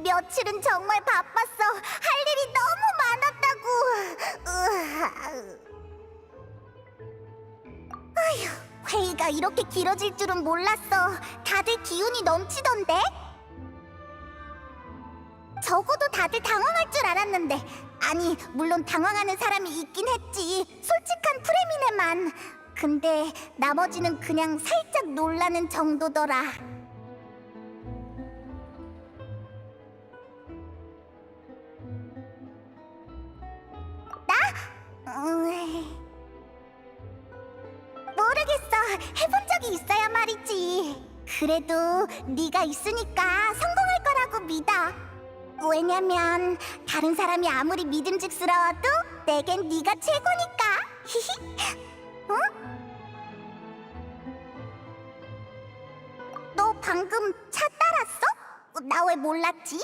며칠은 정말 바빴어. 할 일이 너무 많았다고. 아휴, 회의가 이렇게 길어질 줄은 몰랐어. 다들 기운이 넘치던데? 적어도 다들 당황할 줄 알았는데, 아니, 물론 당황하는 사람이 있긴 했지. 솔직한 프레미네만. 근데 나머지는 그냥 살짝 놀라는 정도더라. 모르겠어. 해본 적이 있어야 말이지. 그래도 네가 있으니까 성공할 거라고 믿어. 왜냐면 다른 사람이 아무리 믿음직스러워도 내겐 네가 최고니까. 히히. 응? 너 방금 차 따랐어? 나 왜 몰랐지?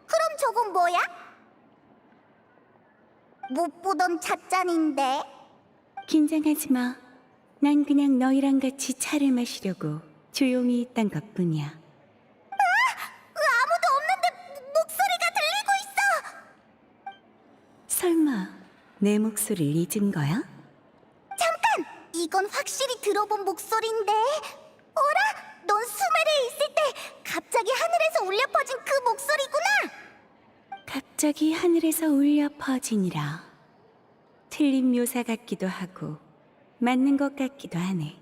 그럼 저건 뭐야? 못 보던 찻잔인데. 긴장하지 마. 난 그냥 너희랑 같이 차를 마시려고 조용히 있던 것뿐이야. 아무도 없는데 목소리가 들리고 있어. 설마 내 목소리를 잊은 거야? 잠깐! 이건 확실히 들어본 목소리인데. 어라? 넌 수메르에 있을 때 갑자기 하늘에서 울려 퍼진 그 목소리구나. 갑자기 하늘에서 울려 퍼지니라. 틀린 묘사 같기도 하고 맞는 것 같기도 하네.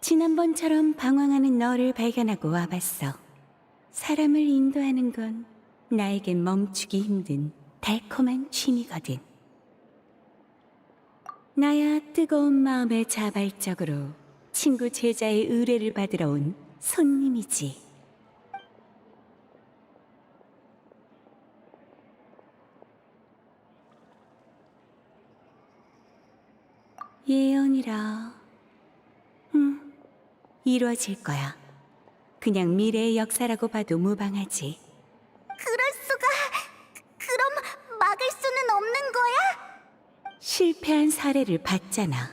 지난번처럼 방황하는 너를 발견하고 와봤어. 사람을 인도하는 건 나에겐 멈추기 힘든 달콤한 취미거든. 나야 뜨거운 마음의 자발적으로 친구 제자의 의뢰를 받으러 온 손님이지. 예언이라. 이루어질 거야. 그냥 미래의 역사라고 봐도 무방하지. 그럴 수가. 그럼 막을 수는 없는 거야? 실패한 사례를 봤잖아.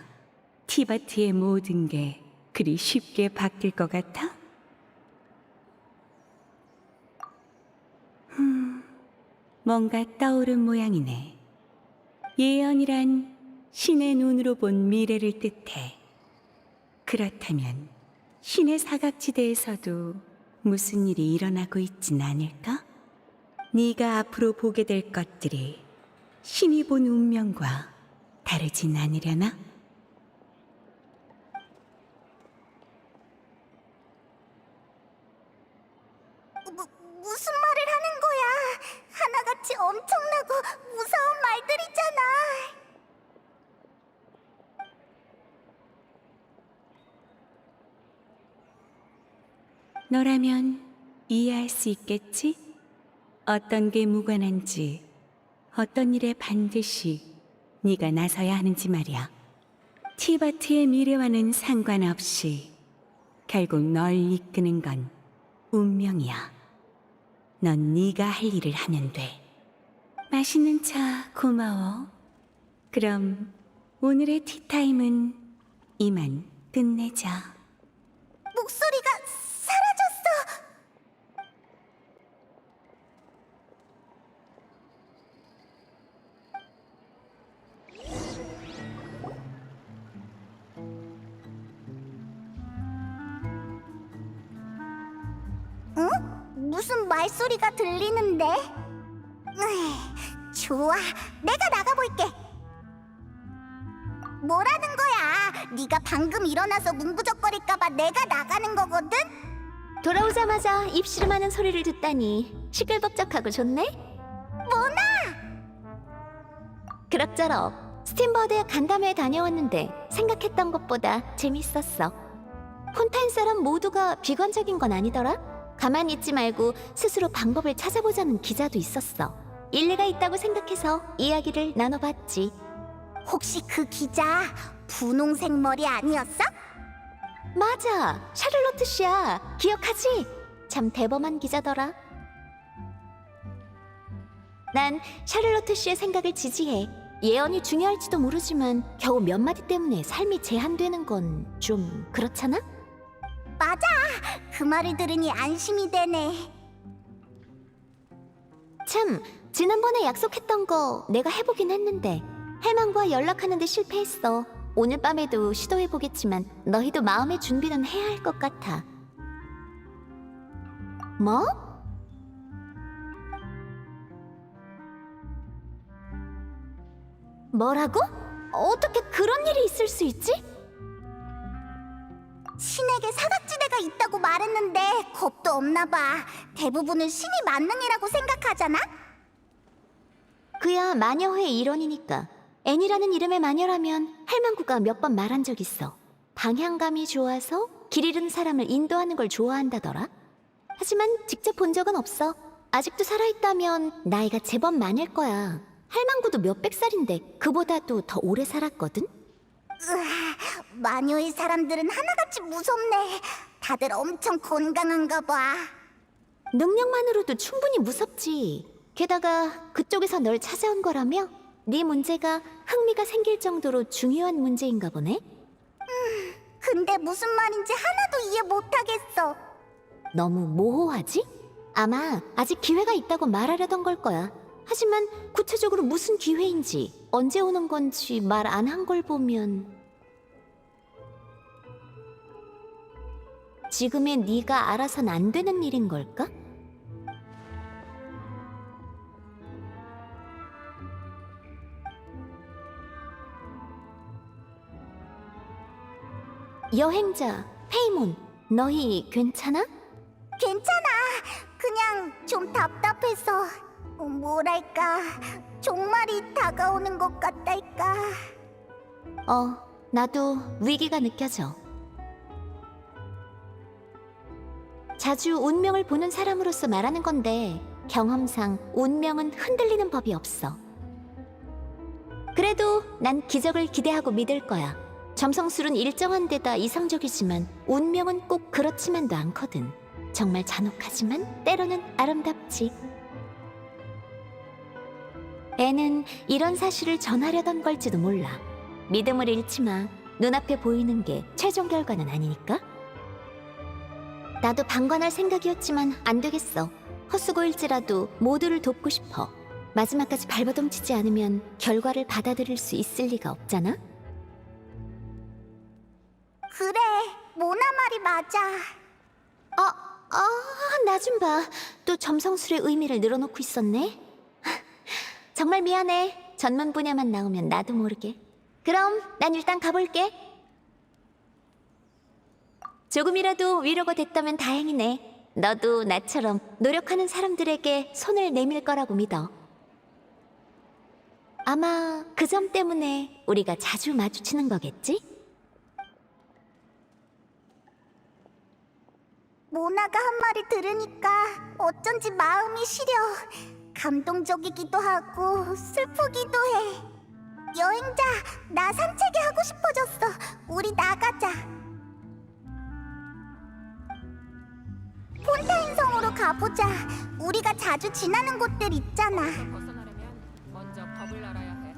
티바트의 모든 게 그리 쉽게 바뀔 것 같아? 뭔가 떠오른 모양이네. 예언이란 신의 눈으로 본 미래를 뜻해. 그렇다면 신의 사각지대에서도 무슨 일이 일어나고 있진 않을까? 네가 앞으로 보게 될 것들이 신이 본 운명과 다르진 않으려나? 무슨 말을 하는 거야? 하나같이 엄청나고 무서운 말들이잖아. 너라면 이해할 수 있겠지? 어떤 게 무관한지, 어떤 일에 반드시 네가 나서야 하는지 말이야. 티바트의 미래와는 상관없이 결국 널 이끄는 건 운명이야. 넌 네가 할 일을 하면 돼. 맛있는 차 고마워. 그럼 오늘의 티타임은 이만 끝내자. 목소리가 사라졌어. 응? 무슨 말소리가 들리는데? 좋아, 내가 나가볼게. 뭐라는 거야? 네가 방금 일어나서 문구적거릴까봐 내가 나가는 거거든? 돌아오자마자 입씨름하는 소리를 듣다니 시끌벅적하고 좋네? 뭐나? 그럭저럭 스팀버드에 간담회 다녀왔는데 생각했던 것보다 재밌었어. 폰타인 사람 모두가 비관적인 건 아니더라? 가만히 있지 말고 스스로 방법을 찾아보자는 기자도 있었어. 일리가 있다고 생각해서 이야기를 나눠봤지. 혹시 그 기자 분홍색 머리 아니었어? 맞아, 샤를로트 씨야. 기억하지? 참 대범한 기자더라. 난 샤를로트 씨의 생각을 지지해. 예언이 중요할지도 모르지만 겨우 몇 마디 때문에 삶이 제한되는 건 좀 그렇잖아? 맞아. 그 말을 들으니 안심이 되네. 참, 지난번에 약속했던 거 내가 해보긴 했는데 헬만과 연락하는데 실패했어. 오늘 밤에도 시도해보겠지만 너희도 마음의 준비는 해야 할 것 같아. 뭐? 뭐라고? 어떻게 그런 일이 있을 수 있지? 신에게 사각지대가 있다고 말했는데 겁도 없나 봐. 대부분은 신이 만능이라고 생각하잖아? 그야 마녀회의 일원이니까. 애니라는 이름의 마녀라면 헬만구가 몇 번 말한 적 있어. 방향감이 좋아서 길 잃은 사람을 인도하는 걸 좋아한다더라. 하지만 직접 본 적은 없어. 아직도 살아있다면 나이가 제법 많을 거야. 헬만구도 몇백 살인데 그보다도 더 오래 살았거든? 마녀의 사람들은 하나같이 무섭네. 다들 엄청 건강한가 봐. 능력만으로도 충분히 무섭지. 게다가 그쪽에서 널 찾아온 거라며? 네 문제가 흥미가 생길 정도로 중요한 문제인가 보네? 근데 무슨 말인지 하나도 이해 못하겠어. 너무 모호하지? 아마 아직 기회가 있다고 말하려던 걸 거야. 하지만 구체적으로 무슨 기회인지, 언제 오는 건지 말 안 한 걸 보면 지금의 네가 알아선 안 되는 일인 걸까? 여행자, 페이몬, 너희 괜찮아? 괜찮아. 그냥 좀 답답해서 뭐랄까 종말이 다가오는 것 같달까. 나도 위기가 느껴져. 자주 운명을 보는 사람으로서 말하는 건데 경험상 운명은 흔들리는 법이 없어. 그래도 난 기적을 기대하고 믿을 거야. 점성술은 일정한 데다 이상적이지만 운명은 꼭 그렇지만도 않거든. 정말 잔혹하지만 때로는 아름답지. 애는 이런 사실을 전하려던 걸지도 몰라. 믿음을 잃지 마. 눈앞에 보이는 게 최종 결과는 아니니까. 나도 방관할 생각이었지만 안 되겠어. 헛수고일지라도 모두를 돕고 싶어. 마지막까지 발버둥치지 않으면 결과를 받아들일 수 있을 리가 없잖아. 그래, 모나 말이 맞아. 나 좀 봐. 또 점성술의 의미를 늘어놓고 있었네. 정말 미안해. 전문 분야만 나오면 나도 모르게. 그럼 난 일단 가볼게. 조금이라도 위로가 됐다면 다행이네. 너도 나처럼 노력하는 사람들에게 손을 내밀 거라고 믿어. 아마 그 점 때문에 우리가 자주 마주치는 거겠지? 모나가 한 말을 들으니까 어쩐지 마음이 시려. 감동적이기도 하고 슬프기도 해. 여행자, 나 산책이 하고 싶어졌어. 우리 나가자. 폰타인 성으로 가보자. 우리가 자주 지나는 곳들 있잖아. 벗어나려면 먼저 법을 알아야 해.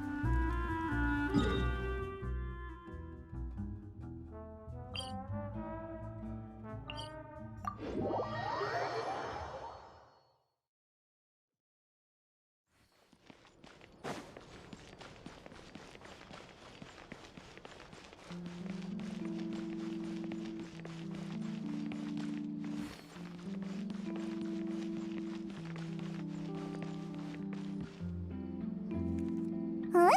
응?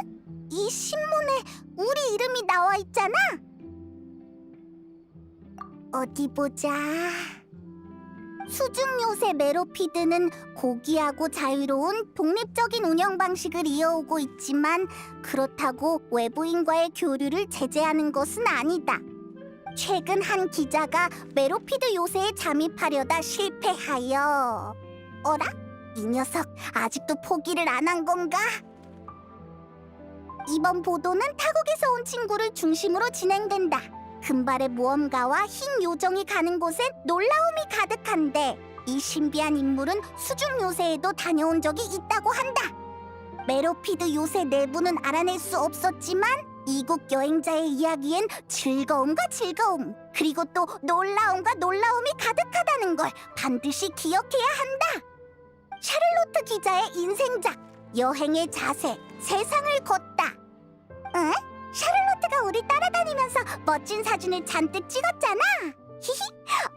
이 신문에 우리 이름이 나와 있잖아. 어디 보자. 수중 요새 메로피드는 고귀하고 자유로운 독립적인 운영 방식을 이어오고 있지만 그렇다고 외부인과의 교류를 제재하는 것은 아니다. 최근 한 기자가 메로피드 요새에 잠입하려다 실패하여. 어라? 이 녀석 아직도 포기를 안 한 건가? 이번 보도는 타국에서 온 친구를 중심으로 진행된다. 금발의 모험가와 흰 요정이 가는 곳엔 놀라움이 가득한데 이 신비한 인물은 수중 요새에도 다녀온 적이 있다고 한다. 메로피드 요새 내부는 알아낼 수 없었지만 이국 여행자의 이야기엔 즐거움과 즐거움, 그리고 또 놀라움과 놀라움이 가득하다는 걸 반드시 기억해야 한다. 샤를로트 기자의 인생작, 여행의 자세, 세상을 걷다. 응? 샤를로트가 우리 따라다니면서 멋진 사진을 잔뜩 찍었잖아. 히히,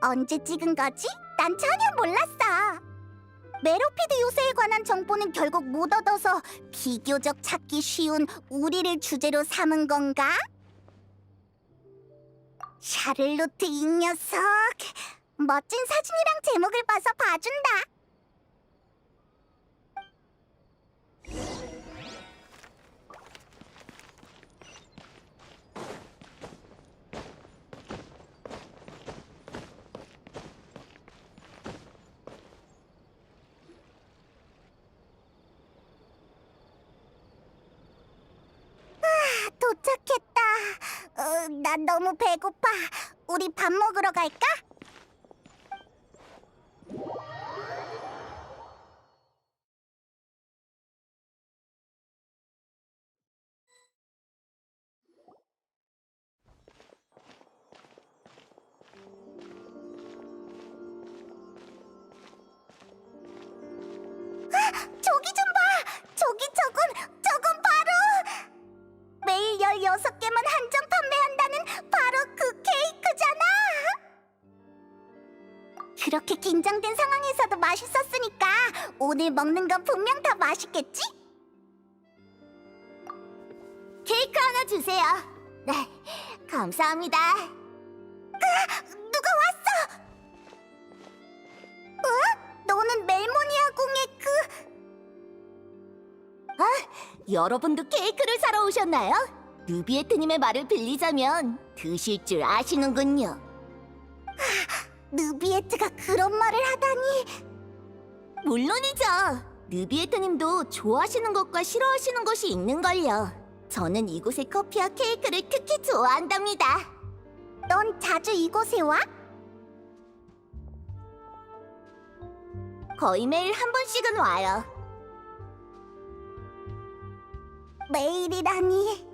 언제 찍은 거지? 난 전혀 몰랐어. 메로피드 요새에 관한 정보는 결국 못 얻어서 비교적 찾기 쉬운 우리를 주제로 삼은 건가? 샤를로트 이 녀석, 멋진 사진이랑 제목을 봐서 봐준다. 도착했다. 난 너무 배고파. 우리 밥 먹으러 갈까? 저기 좀 봐! 저건 바로! 매일 16개만 한정 판매한다는 바로 그 케이크잖아! 그렇게 긴장된 상황에서도 맛있었으니까 오늘 먹는 건 분명 다 맛있겠지? 케이크 하나 주세요. 네, 감사합니다. 누가 왔어? 너는 멜모니아 궁의 여러분도 케이크를 사러 오셨나요? 느비에트님의 말을 빌리자면 드실 줄 아시는군요. 느비에트가 그런 말을 하다니. 물론이죠. 느비에트님도 좋아하시는 것과 싫어하시는 것이 있는걸요. 저는 이곳의 커피와 케이크를 특히 좋아한답니다. 넌 자주 이곳에 와? 거의 매일 한 번씩은 와요. 매일이라니.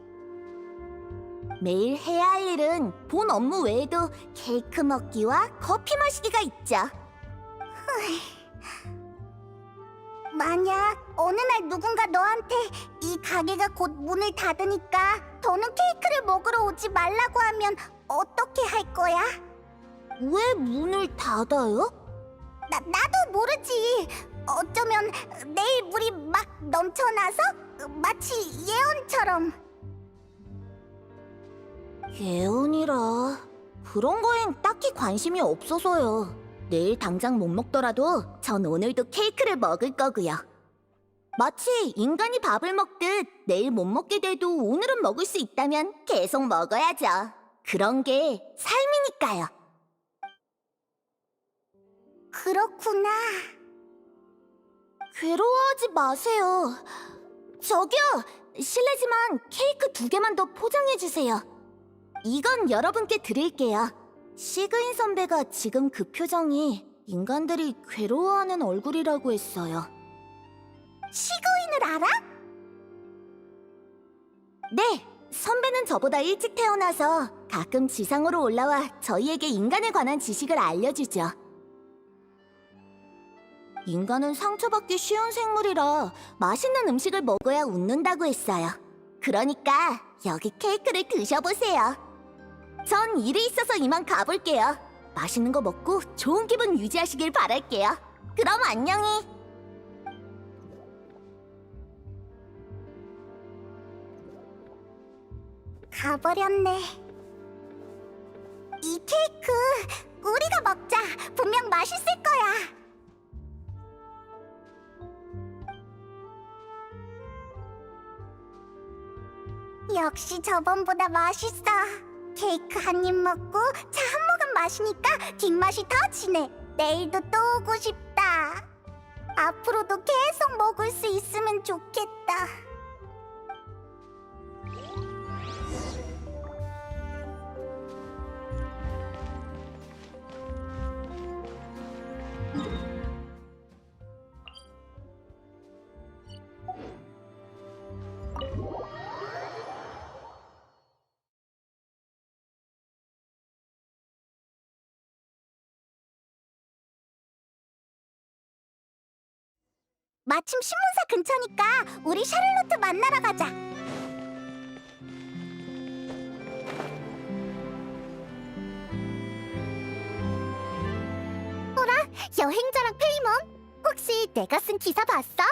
매일 해야 할 일은 본 업무 외에도 케이크 먹기와 커피 마시기가 있죠. 만약 어느 날 누군가 너한테 이 가게가 곧 문을 닫으니까 더는 케이크를 먹으러 오지 말라고 하면 어떻게 할 거야? 왜 문을 닫아요? 나도 모르지. 어쩌면 내일 물이 막 넘쳐나서 마치 예언처럼. 예언이라. 그런 거엔 딱히 관심이 없어서요. 내일 당장 못 먹더라도 전 오늘도 케이크를 먹을 거고요. 마치 인간이 밥을 먹듯 내일 못 먹게 돼도 오늘은 먹을 수 있다면 계속 먹어야죠. 그런 게 삶이니까요. 그렇구나. 괴로워하지 마세요. 저기요, 실례지만 케이크 2개만 더 포장해주세요. 이건 여러분께 드릴게요. 시그인 선배가 지금 그 표정이 인간들이 괴로워하는 얼굴이라고 했어요. 시그인을 알아? 네, 선배는 저보다 일찍 태어나서 가끔 지상으로 올라와 저희에게 인간에 관한 지식을 알려주죠. 인간은 상처받기 쉬운 생물이라 맛있는 음식을 먹어야 웃는다고 했어요. 그러니까 여기 케이크를 드셔보세요. 전 일이 있어서 이만 가볼게요. 맛있는 거 먹고 좋은 기분 유지하시길 바랄게요. 그럼 안녕히. 가버렸네. 이 케이크 우리가 먹자. 분명 맛있을 거야. 역시 저번보다 맛있어. 케이크 한 입 먹고 차 한 모금 마시니까 뒷맛이 더 진해. 내일도 또 오고 싶다. 앞으로도 계속 먹을 수 있으면 좋겠다. 마침 신문사 근처니까 우리 샤를로트 만나러 가자. 호라, 여행자랑 페이몬, 혹시 내가 쓴 기사 봤어?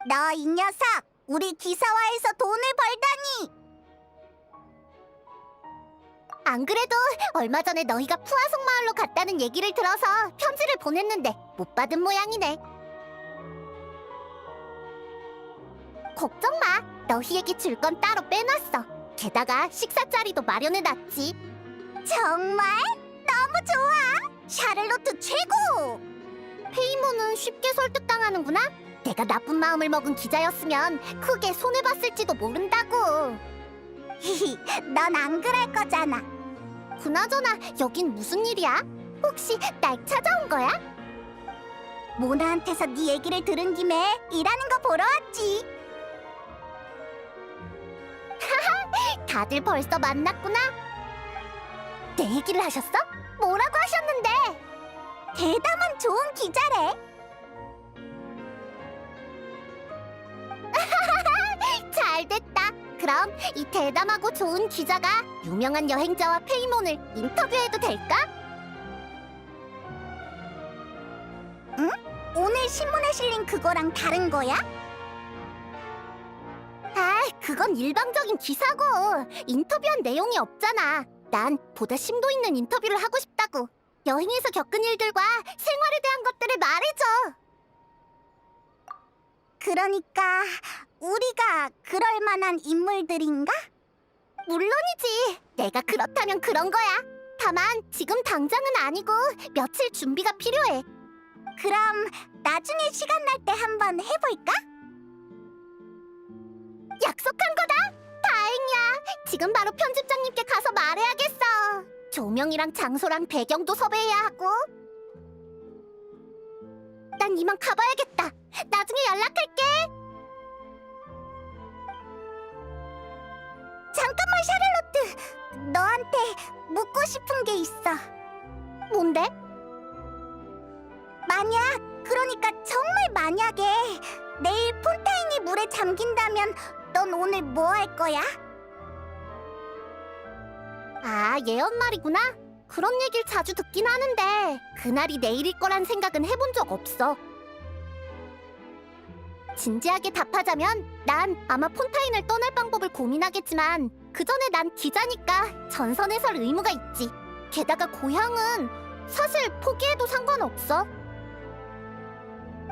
너 이 녀석, 우리 기사화에서 돈을 벌다니! 안 그래도 얼마 전에 너희가 푸아송 마을로 갔다는 얘기를 들어서 편지를 보냈는데 못 받은 모양이네. 걱정 마, 너희에게 줄 건 따로 빼놨어. 게다가 식사 자리도 마련해놨지. 정말? 너무 좋아! 샤를로트 최고! 페이몬은 쉽게 설득당하는구나? 내가 나쁜 마음을 먹은 기자였으면 크게 손해봤을지도 모른다고. 히히, 넌 안 그럴 거잖아. 그나저나 여긴 무슨 일이야? 혹시 날 찾아온 거야? 모나한테서 네 얘기를 들은 김에 일하는 거 보러 왔지. 하하, 다들 벌써 만났구나. 내 얘기를 하셨어? 뭐라고 하셨는데? 대담한 좋은 기자래. 잘됐다. 그럼 이 대담하고 좋은 기자가 유명한 여행자와 페이몬을 인터뷰해도 될까? 응? 오늘 신문에 실린 그거랑 다른 거야? 아, 그건 일방적인 기사고 인터뷰한 내용이 없잖아. 난 보다 심도 있는 인터뷰를 하고 싶다고. 여행에서 겪은 일들과 생활에 대한 것들을 말해줘. 그러니까 우리가 그럴 만한 인물들인가? 물론이지. 내가 그렇다면 그런 거야. 다만 지금 당장은 아니고 며칠 준비가 필요해. 그럼 나중에 시간 날 때 한번 해볼까? 약속한 거다. 다행이야. 지금 바로 편집장님께 가서 말해야겠어. 조명이랑 장소랑 배경도 섭외해야 하고. 난 이만 가봐야겠다. 나중에 연락할게. 잠깐만, 샤를로트. 너한테 묻고 싶은 게 있어. 뭔데? 그러니까 정말 만약에 내일 폰타인이 물에 잠긴다면 넌 오늘 뭐 할 거야? 아, 예언 말이구나. 그런 얘기를 자주 듣긴 하는데 그날이 내일일 거란 생각은 해본 적 없어. 진지하게 답하자면 난 아마 폰타인을 떠날 방법을 고민하겠지만 그 전에 난 기자니까 전선에 설 의무가 있지. 게다가 고향은 사실 포기해도 상관없어.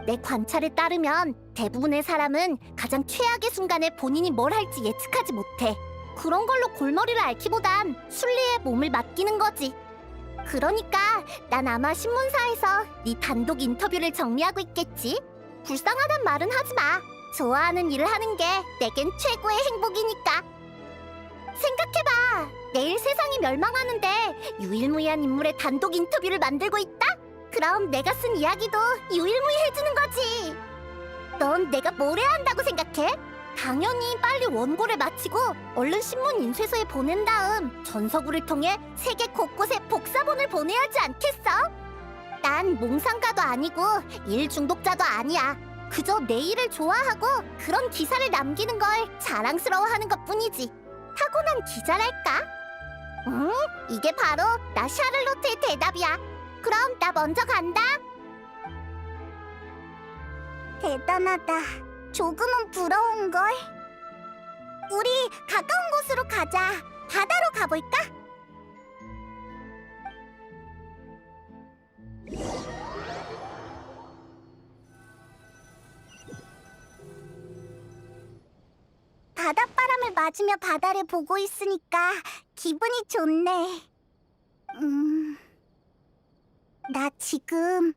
내 관찰에 따르면 대부분의 사람은 가장 최악의 순간에 본인이 뭘 할지 예측하지 못해. 그런 걸로 골머리를 앓기보단 순리에 몸을 맡기는 거지. 그러니까 난 아마 신문사에서 네 단독 인터뷰를 정리하고 있겠지. 불쌍하단 말은 하지 마. 좋아하는 일을 하는 게 내겐 최고의 행복이니까. 생각해봐. 내일 세상이 멸망하는데 유일무이한 인물의 단독 인터뷰를 만들고 있다? 그럼 내가 쓴 이야기도 유일무이해지는 거지. 넌 내가 뭘 해야 한다고 생각해? 당연히 빨리 원고를 마치고 얼른 신문 인쇄소에 보낸 다음 전서구를 통해 세계 곳곳에 복사본을 보내야 하지 않겠어? 난 몽상가도 아니고 일 중독자도 아니야. 그저 내 일을 좋아하고 그런 기사를 남기는 걸 자랑스러워하는 것뿐이지. 타고난 기자랄까? 이게 바로 나 샤를로트의 대답이야. 그럼 나 먼저 간다. 대단하다. 조금은 부러운걸. 우리 가까운 곳으로 가자. 바다로 가볼까? 바닷바람을 맞으며 바다를 보고 있으니까 기분이 좋네. 나 지금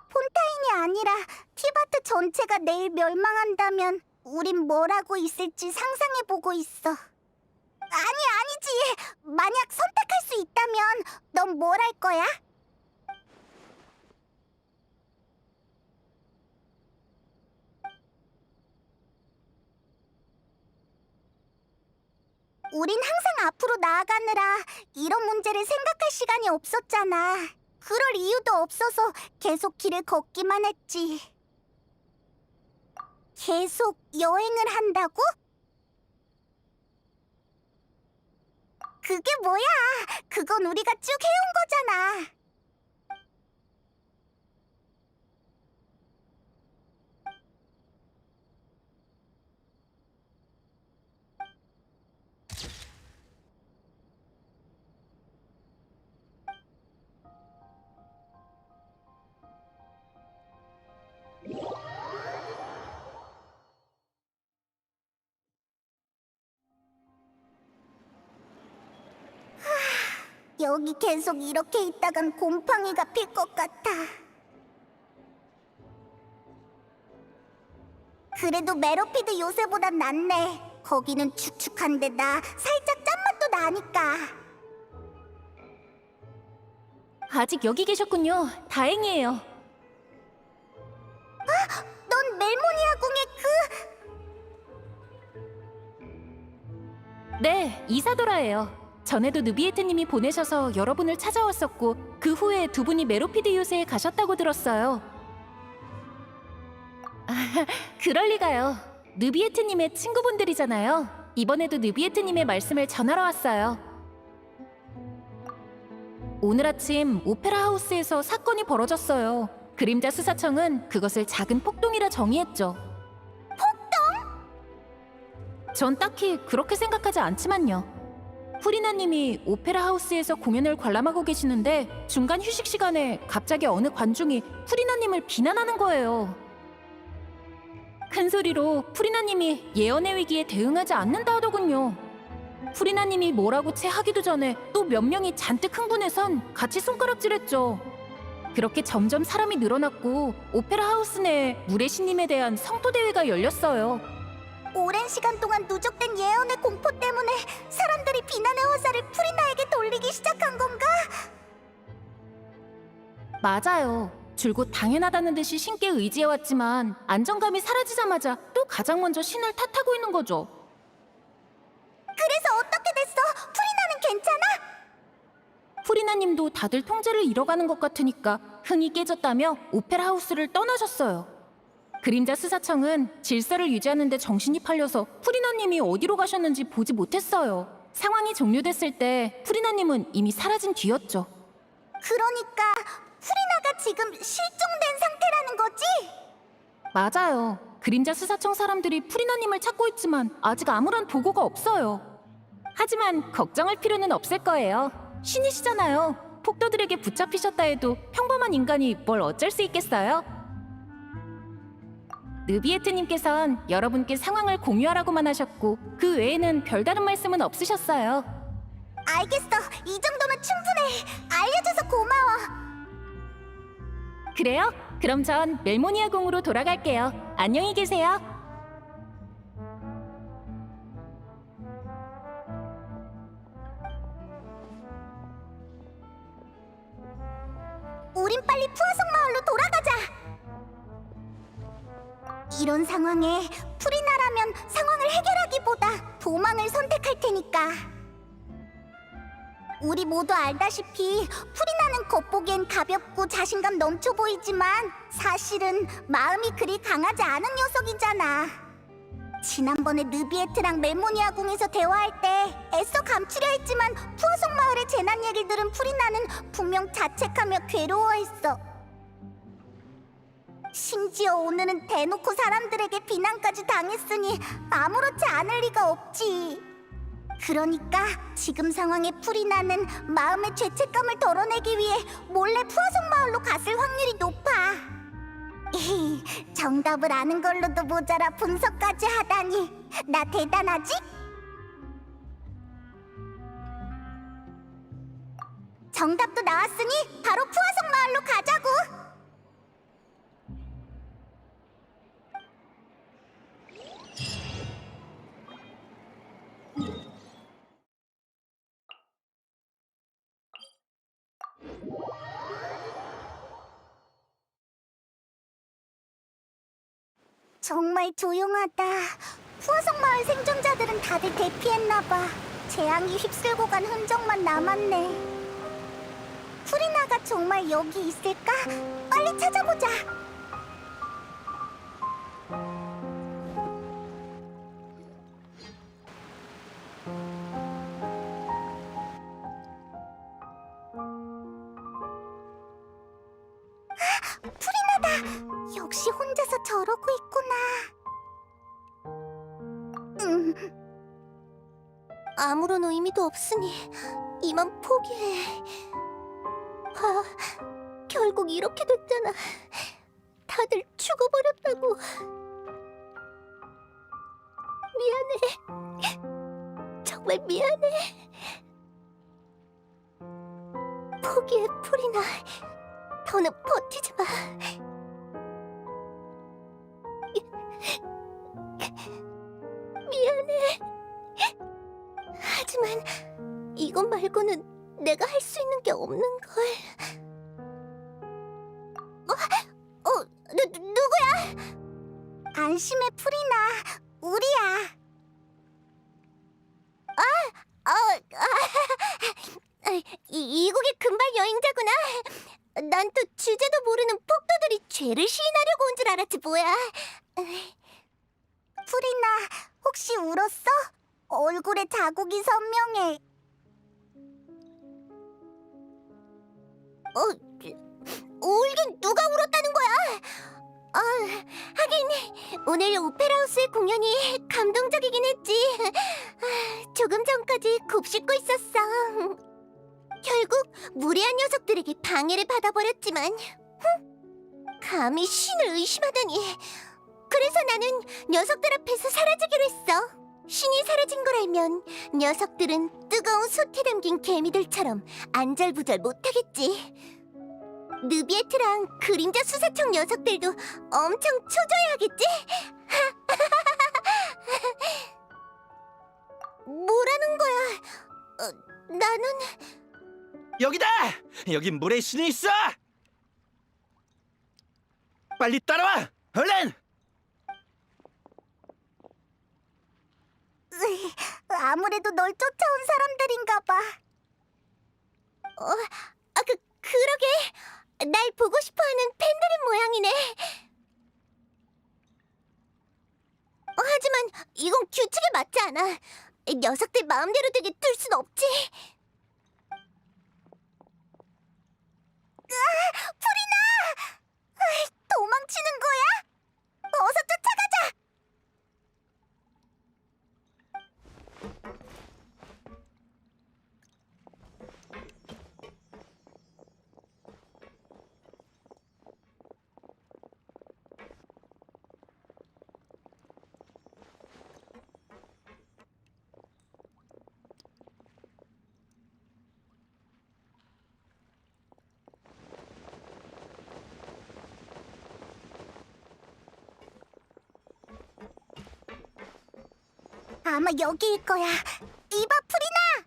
폰타인이 아니라 티바트 전체가 내일 멸망한다면 우린 뭘 하고 있을지 상상해보고 있어. 아니지. 만약 선택할 수 있다면 넌 뭘 할 거야? 우린 항상 앞으로 나아가느라 이런 문제를 생각할 시간이 없었잖아. 그럴 이유도 없어서 계속 길을 걷기만 했지. 계속 여행을 한다고? 그게 뭐야? 그건 우리가 쭉 해온 거잖아. 여기 계속 이렇게 있다간 곰팡이가 필 것 같아. 그래도 메로피드 요새보단 낫네. 거기는 축축한 데다 살짝 짠맛도 나니까. 아직 여기 계셨군요. 다행이에요. 넌 멜모니아 궁의 네, 이사도라예요. 전에도 느비에트님이 보내셔서 여러분을 찾아왔었고 그 후에 두 분이 메로피드 요새에 가셨다고 들었어요. 그럴 리가요. 느비에트님의 친구분들이잖아요. 이번에도 느비에트님의 말씀을 전하러 왔어요. 오늘 아침 오페라 하우스에서 사건이 벌어졌어요. 그림자 수사청은 그것을 작은 폭동이라 정의했죠. 폭동? 전 딱히 그렇게 생각하지 않지만요. 프리나님이 오페라 하우스에서 공연을 관람하고 계시는데 중간 휴식 시간에 갑자기 어느 관중이 프리나님을 비난하는 거예요. 큰 소리로 프리나님이 예언의 위기에 대응하지 않는다 하더군요. 프리나님이 뭐라고 채 하기도 전에 또 몇 명이 잔뜩 흥분해선 같이 손가락질했죠. 그렇게 점점 사람이 늘어났고 오페라 하우스 내에 물의 신님에 대한 성토 대회가 열렸어요. 오랜 시간 동안 누적된 예언의 공포 때문에 사람들이 비난의 화살을 프리나에게 돌리기 시작한 건가? 맞아요. 줄곧 당연하다는 듯이 신께 의지해왔지만 안정감이 사라지자마자 또 가장 먼저 신을 탓하고 있는 거죠. 그래서 어떻게 됐어? 프리나는 괜찮아? 프리나님도 다들 통제를 잃어가는 것 같으니까 흥이 깨졌다며 오페라 하우스를 떠나셨어요. 그림자 수사청은 질서를 유지하는 데 정신이 팔려서 프리나님이 어디로 가셨는지 보지 못했어요. 상황이 종료됐을 때 프리나님은 이미 사라진 뒤였죠. 그러니까 프리나가 지금 실종된 상태라는 거지? 맞아요. 그림자 수사청 사람들이 프리나님을 찾고 있지만 아직 아무런 보고가 없어요. 하지만 걱정할 필요는 없을 거예요. 신이시잖아요. 폭도들에게 붙잡히셨다 해도 평범한 인간이 뭘 어쩔 수 있겠어요? 느비에트님께선 여러분께 상황을 공유하라고만 하셨고 그 외에는 별다른 말씀은 없으셨어요. 알겠어. 이 정도면 충분해. 알려줘서 고마워. 그래요? 그럼 전 멜모니아 궁으로 돌아갈게요. 안녕히 계세요. 우린 빨리 푸아성 마을로 돌아가자. 이런 상황에 프리나라면 상황을 해결하기보다 도망을 선택할 테니까. 우리 모두 알다시피 프리나는 겉보기엔 가볍고 자신감 넘쳐 보이지만 사실은 마음이 그리 강하지 않은 녀석이잖아. 지난번에 느비에트랑 멜모니아 궁에서 대화할 때 애써 감추려 했지만 푸아송 마을의 재난 얘기를 들은 프리나는 분명 자책하며 괴로워했어. 심지어 오늘은 대놓고 사람들에게 비난까지 당했으니 아무렇지 않을 리가 없지. 그러니까 지금 상황에 프리나는 마음의 죄책감을 덜어내기 위해 몰래 푸아송 마을로 갔을 확률이 높아. 정답을 아는 걸로도 모자라 분석까지 하다니 나 대단하지? 정답도 나왔으니 바로 푸아송 마을로 가자고. 정말 조용하다. 푸아성 마을 생존자들은 다들 대피했나봐. 재앙이 휩쓸고 간 흔적만 남았네. 프리나가 정말 여기 있을까? 빨리 찾아보자. 프리나다. 역시 혼자서 저러고 있구나. 아무런 의미도 없으니 이만 포기해. 결국 이렇게 됐잖아. 다들 죽어버렸다고. 미안해. 정말 미안해. 포기해, 프리나. 더는 버티지 마. 미안해. 하지만 이것 말고는 내가 할 수 있는 게 없는 걸. 누구야? 안심해, 프리나. 우리야. 이국의 금발 여행자구나. 난 또 주제도 모르는 폭도들이 죄를 시인하려고 온 줄 알았지 뭐야. 프리나, 혹시 울었어? 얼굴에 자국이 선명해. 울긴 누가 울었다는 거야? 하긴 오늘 오페라하우스의 공연이 감동적이긴 했지. 조금 전까지 곱씹고 있었어. 결국 무례한 녀석들에게 방해를 받아버렸지만 감히 신을 의심하다니. 그래서 나는 녀석들 앞에서 사라지기로 했어. 신이 사라진 걸 알면 녀석들은 뜨거운 솥에 담긴 개미들처럼 안절부절 못하겠지. 느비에트랑 그림자 수사청 녀석들도 엄청 초조해하겠지? 뭐라는 거야? 나는... 여기다! 여긴 물의 신이 있어! 빨리 따라와! 얼른! 아무래도 널 쫓아온 사람들인가 봐. 그러게. 날 보고 싶어하는 팬들인 모양이네. 하지만 이건 규칙에 맞지 않아. 녀석들 마음대로 되게 둘 순 없지. 프리나! 도망치는 거야? 어서 쫓아가자! 아마 여기일 거야. 이봐, 프리나!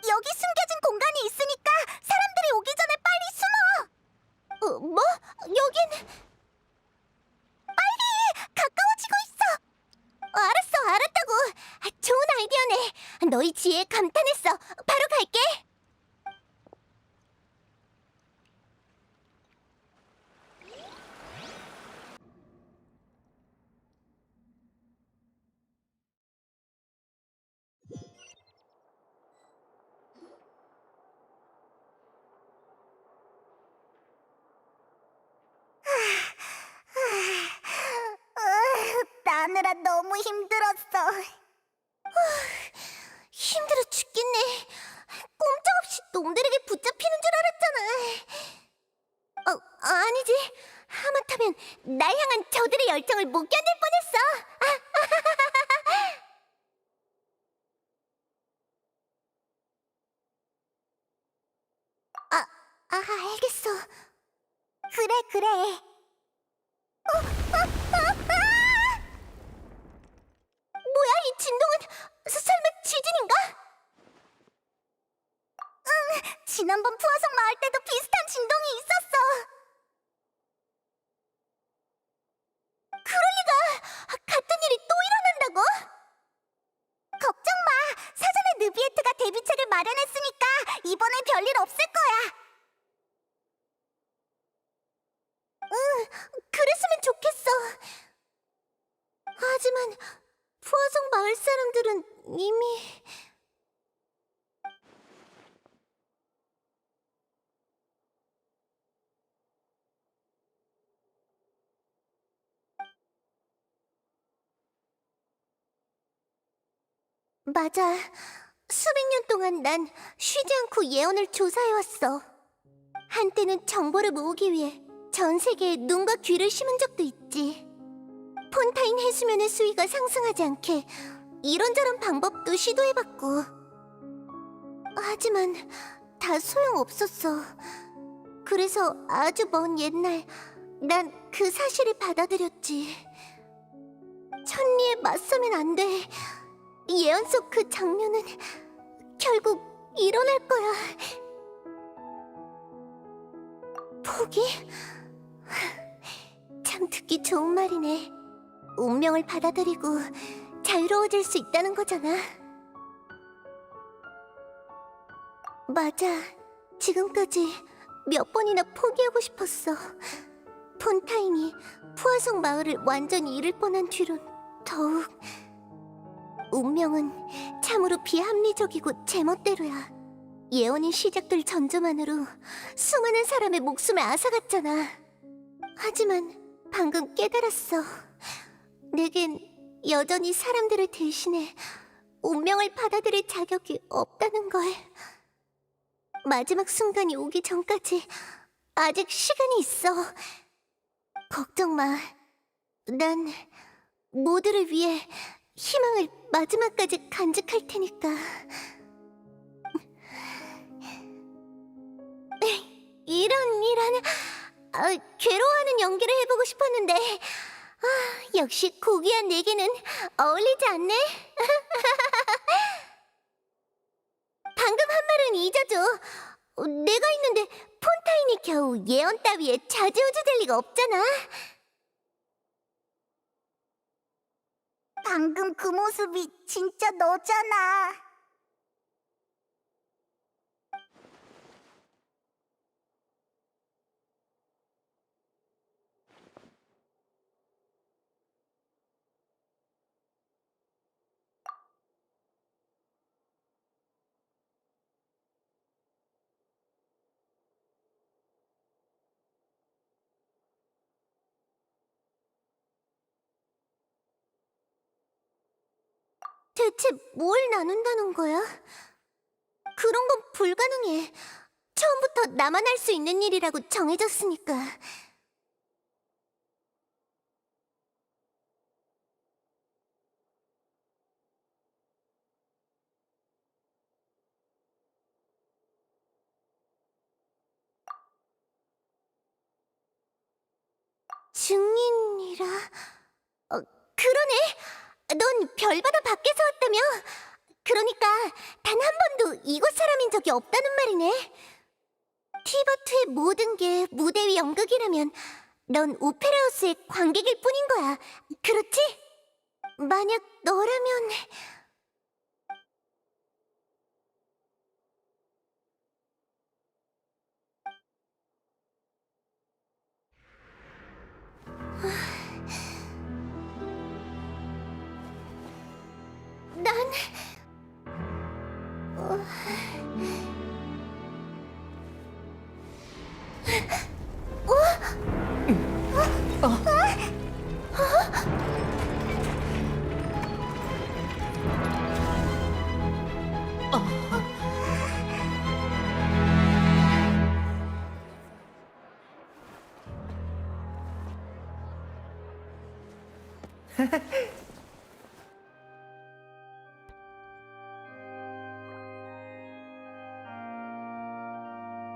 여기 숨겨진 공간이 있으니까 사람들이 오기 전에 빨리 숨어! 뭐? 여긴... 빨리! 가까워지고 있어! 알았다고! 좋은 아이디어네. 너희 지혜에 감탄했어. 바로 갈게! 따느라 너무 힘들었어. 힘들어 죽겠네. 꼼짝없이 놈들에게 붙잡히는 줄 알았잖아. 아니지. 하마터면 날 향한 저들의 열정을 못 견딜 뻔했어. 알겠어. 그래. 뭐야, 이 진동은? 설마 지진인가? 응, 지난번 푸아성 마을 때도 비슷한 진동이 있었어. 그럴 리가! 같은 일이 또 일어난다고? 걱정 마. 사전에 느비에트가 데뷔책을 마련했으니까 이번에 아랫사람들은 이미... 맞아. 수백 년 동안 난 쉬지 않고 예언을 조사해왔어. 한때는 정보를 모으기 위해 전 세계에 눈과 귀를 심은 적도 있지. 폰타인 해수면의 수위가 상승하지 않게 이런저런 방법도 시도해봤고. 하지만 다 소용없었어. 그래서 아주 먼 옛날 난 그 사실을 받아들였지. 천리에 맞서면 안 돼. 예언 속 그 장면은 결국 일어날 거야. 포기? 참 듣기 좋은 말이네. 운명을 받아들이고 자유로워질 수 있다는 거잖아. 맞아. 지금까지 몇 번이나 포기하고 싶었어. 폰타인이 푸아성 마을을 완전히 잃을 뻔한 뒤론 더욱. 운명은 참으로 비합리적이고 제멋대로야. 예언이 시작될 전조만으로 수많은 사람의 목숨을 앗아갔잖아. 하지만 방금 깨달았어. 내겐 여전히 사람들을 대신해 운명을 받아들일 자격이 없다는 걸. 마지막 순간이 오기 전까지 아직 시간이 있어. 걱정 마. 난 모두를 위해 희망을 마지막까지 간직할 테니까. 이런 괴로워하는 연기를 해보고 싶었는데 역시 고귀한 내게는 어울리지 않네. 방금 한 말은 잊어줘. 내가 있는데 폰타인이 겨우 예언 따위에 좌지우지될 리가 없잖아. 방금 그 모습이 진짜 너잖아. 대체 뭘 나눈다는 거야? 그런 건 불가능해. 처음부터 나만 할 수 있는 일이라고 정해졌으니까. 증인이라... 그러네! 넌 별바다 밖에서 왔다며? 그러니까 단 한 번도 이곳 사람인 적이 없다는 말이네. 티버트의 모든 게 무대 위 연극이라면 넌 오페라하우스의 관객일 뿐인 거야. 그렇지? 만약 너라면... 난...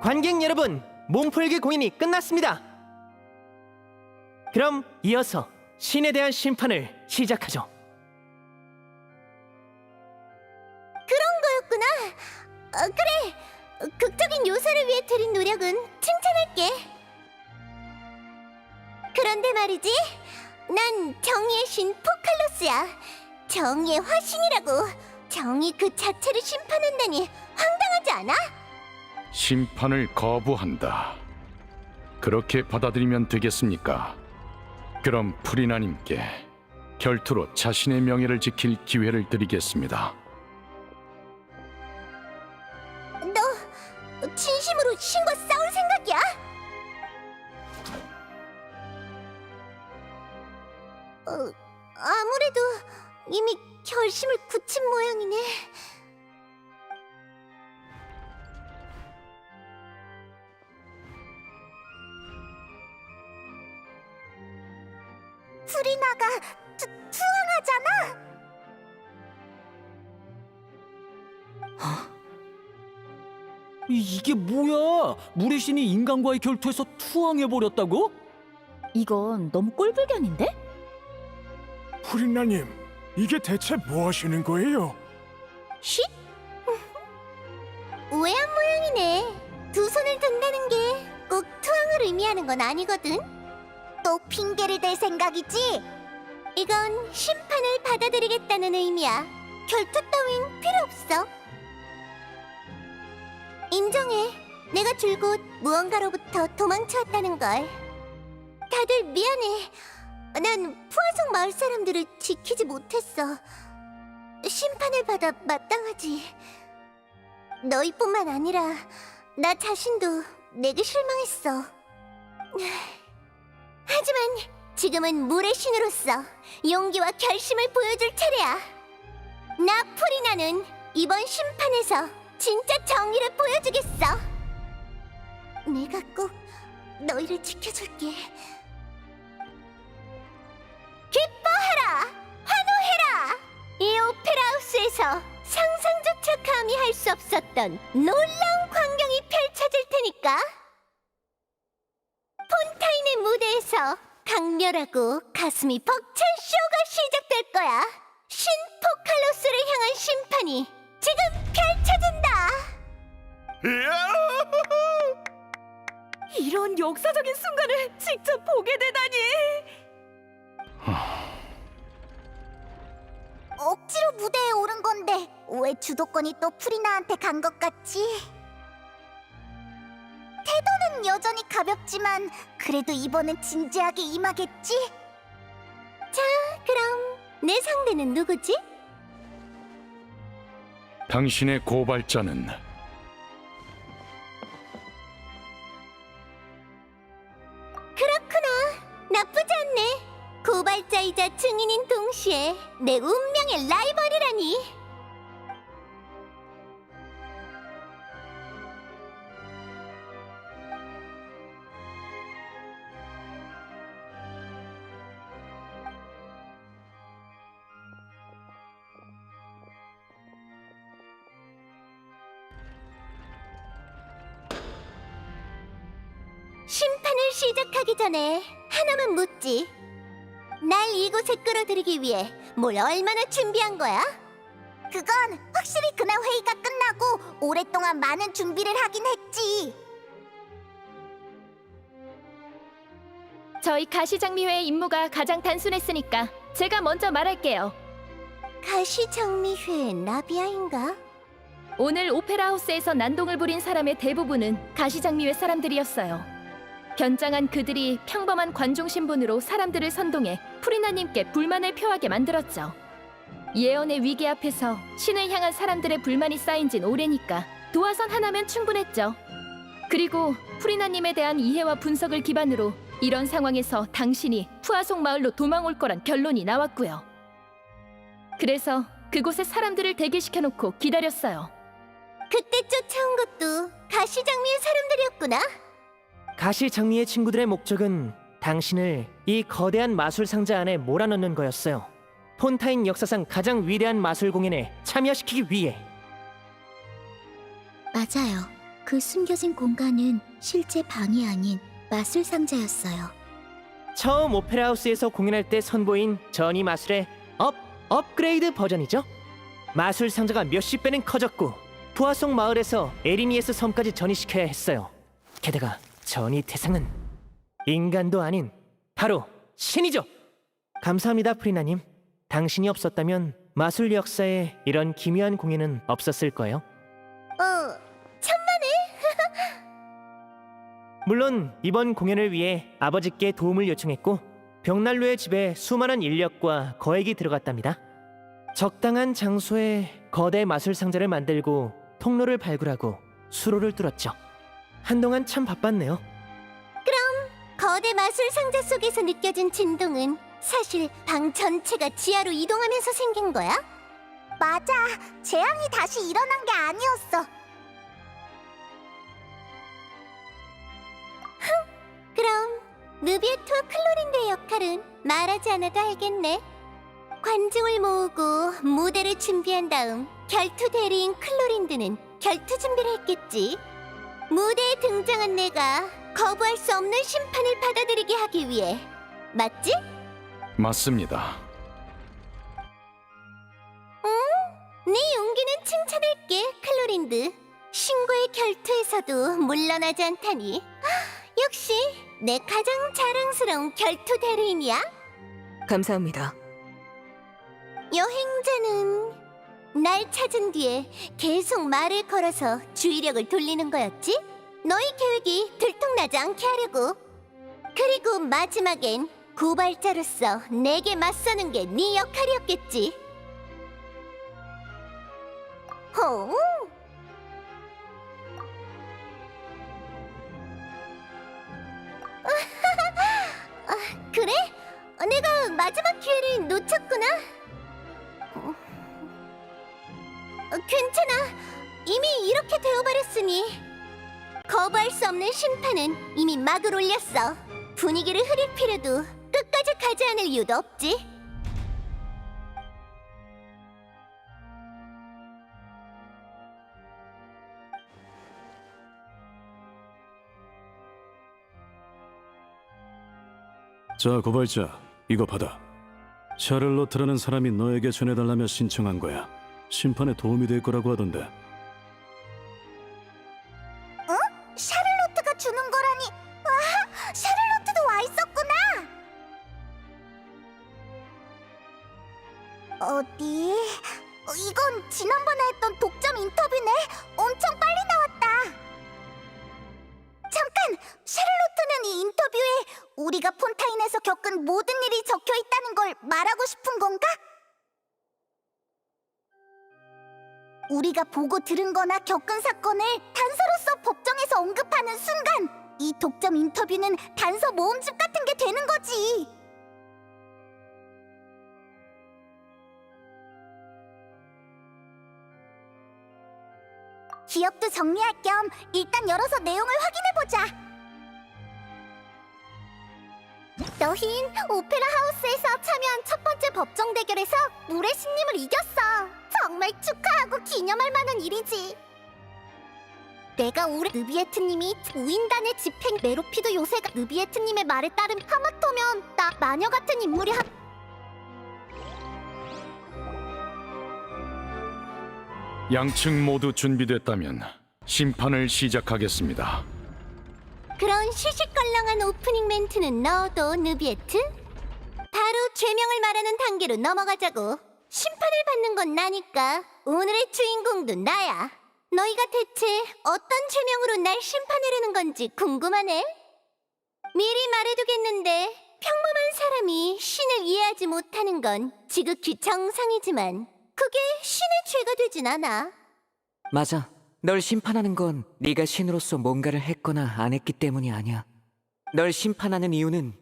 관객 여러분, 몸풀기 공연이 끝났습니다. 그럼 이어서 신에 대한 심판을 시작하죠. 그런 거였구나. 그래. 극적인 요소를 위해 들인 노력은 칭찬할게. 그런데 말이지, 난 정의의 신 포칼로스야. 정의의 화신이라고. 정의 그 자체를 심판한다니 황당하지 않아? 심판을 거부한다. 그렇게 받아들이면 되겠습니까? 그럼 프리나님께 결투로 자신의 명예를 지킬 기회를 드리겠습니다. 너 진심으로 신과 싸울 생각이야? 아무래도 이미 결심을 굳힌 모양이네. 프리나가 투항하잖아. 이게 뭐야? 물의 신이 인간과의 결투에서 투항해버렸다고? 이건 너무 꼴불견인데? 프리나님, 이게 대체 뭐 하시는 거예요? 쉿? 우회한 모양이네. 두 손을 든다는 게 꼭 투항을 의미하는 건 아니거든. 또 핑계를 댈 생각이지? 이건 심판을 받아들이겠다는 의미야. 결투 따윈 필요 없어. 인정해. 내가 줄곧 무언가로부터 도망쳐왔다는 걸. 다들 미안해. 난 푸아송 마을 사람들을 지키지 못했어. 심판을 받아 마땅하지. 너희뿐만 아니라 나 자신도 내게 실망했어. 하지만 지금은 물의 신으로서 용기와 결심을 보여줄 차례야. 나 프리나는 이번 심판에서 진짜 정의를 보여주겠어. 내가 꼭 너희를 지켜줄게. 기뻐하라! 환호해라! 이 오페라 하우스에서 상상조차 감히 할 수 없었던 놀라운 광경이 펼쳐질 테니까. 폰타인의 무대에서 강렬하고 가슴이 벅찬 쇼가 시작될 거야. 신 포칼로스를 향한 심판이 지금 펼쳐진다. 이런 역사적인 순간을 직접 보게 되다니. 억지로 무대에 오른 건데 왜 주도권이 또 프리나한테 간 것 같지? 태도는 여전히 가볍지만 그래도 이번엔 진지하게 임하겠지? 자, 그럼 내 상대는 누구지? 당신의 고발자는 그렇구나. 나쁘지 않네. 고발자이자 증인인 동시에 내 운명의 라이벌이라니. 심판을 시작하기 전에 하나만 묻지. 날 이곳에 끌어들이기 위해 뭘 얼마나 준비한 거야? 그건 확실히 그날 회의가 끝나고 오랫동안 많은 준비를 하긴 했지. 저희 가시장미회의 임무가 가장 단순했으니까 제가 먼저 말할게요. 가시장미회 나비아인가? 오늘 오페라 하우스에서 난동을 부린 사람의 대부분은 가시장미회 사람들이었어요. 견장한 그들이 평범한 관중 신분으로 사람들을 선동해 프리나님께 불만을 표하게 만들었죠. 예언의 위기 앞에서 신을 향한 사람들의 불만이 쌓인 진 오래니까 도화선 하나면 충분했죠. 그리고 프리나님에 대한 이해와 분석을 기반으로 이런 상황에서 당신이 푸아송 마을로 도망올 거란 결론이 나왔고요. 그래서 그곳에 사람들을 대기시켜놓고 기다렸어요. 그때 쫓아온 것도 가시장미회 사람들이었구나. 가시장미의 친구들의 목적은 당신을 이 거대한 마술 상자 안에 몰아넣는 거였어요. 폰타인 역사상 가장 위대한 마술 공연에 참여시키기 위해. 맞아요. 그 숨겨진 공간은 실제 방이 아닌 마술 상자였어요. 처음 오페라 하우스에서 공연할 때 선보인 전이 마술의 업그레이드 버전이죠. 마술 상자가 몇십 배는 커졌고 푸아송 마을에서 에리니에스 섬까지 전이시켜야 했어요. 게다가 전이 대상은 인간도 아닌 바로 신이죠. 감사합니다, 프리나님. 당신이 없었다면 마술 역사에 이런 기묘한 공연은 없었을 거예요. 천만에. 물론 이번 공연을 위해 아버지께 도움을 요청했고 벽난로의 집에 수많은 인력과 거액이 들어갔답니다. 적당한 장소에 거대 마술 상자를 만들고 통로를 발굴하고 수로를 뚫었죠. 한동안 참 바빴네요. 거대 마술 상자 속에서 느껴진 진동은 사실 방 전체가 지하로 이동하면서 생긴 거야? 맞아. 재앙이 다시 일어난 게 아니었어. 그럼 누비에트와 클로린드의 역할은 말하지 않아도 알겠네. 관중을 모으고 무대를 준비한 다음 결투 대리인 클로린드는 결투 준비를 했겠지. 무대에 등장한 내가 거부할 수 없는 심판을 받아들이게 하기 위해. 맞지? 맞습니다. 네 용기는 칭찬할게, 클로린드. 신과의 결투에서도 물러나지 않다니. 역시 내 가장 자랑스러운 결투 대리인이야. 감사합니다. 여행자는 날 찾은 뒤에 계속 말을 걸어서 주의력을 돌리는 거였지? 너희 계획이 들통나지 않게 하려고. 그리고 마지막엔 고발자로서 내게 맞서는 게 네 역할이었겠지. 호. 그래? 내가 마지막 기회를 놓쳤구나. 괜찮아. 이미 이렇게 되어버렸으니. 거부할 수 없는 심판은 이미 막을 올렸어. 분위기를 흐릴 필요도, 끝까지 가지 않을 이유도 없지. 자, 고발자, 이거 받아. 샤를로트라는 사람이 너에게 전해달라며 신청한 거야. 심판에 도움이 될 거라고 하던데. 샤를로트가 주는 거라니. 와, 샤를로트도 와 있었구나. 어디? 이건 지난번에 했던 독점 인터뷰네. 엄청 빨리 나왔다. 잠깐! 샤를로트는 이 인터뷰에 우리가 폰타인에서 겪은 모든 일이 적혀 있다는 걸 말하고 싶은 건가? 우리가 보고 들은 거나 겪은 사건을 단서로서 법정에서 언급하는 순간 이 독점 인터뷰는 단서 모음집 같은 게 되는 거지. 기억도 정리할 겸 일단 열어서 내용을 확인해보자. 너흰 오페라 하우스에서 참여한 첫 번째 법정 대결에서 물의 신님을 이겼어. 정말 축하하고 기념할 만한 일이지. 내가 올해 느비에트님이 우인단의 집행 메로피드 요새가 느비에트님의 말에 따른 하마터면 나 마녀 같은 인물이 양측 모두 준비됐다면 심판을 시작하겠습니다. 그런 시시껄렁한 오프닝 멘트는 넣어도 느비에트? 바로 죄명을 말하는 단계로 넘어가자고. 심판을 받는 건 나니까 오늘의 주인공도 나야. 너희가 대체 어떤 죄명으로 날 심판하려는 건지 궁금하네. 미리 말해두겠는데 평범한 사람이 신을 이해하지 못하는 건 지극히 정상이지만 그게 신의 죄가 되진 않아. 맞아. 널 심판하는 건 네가 신으로서 뭔가를 했거나 안 했기 때문이 아니야. 널 심판하는 이유는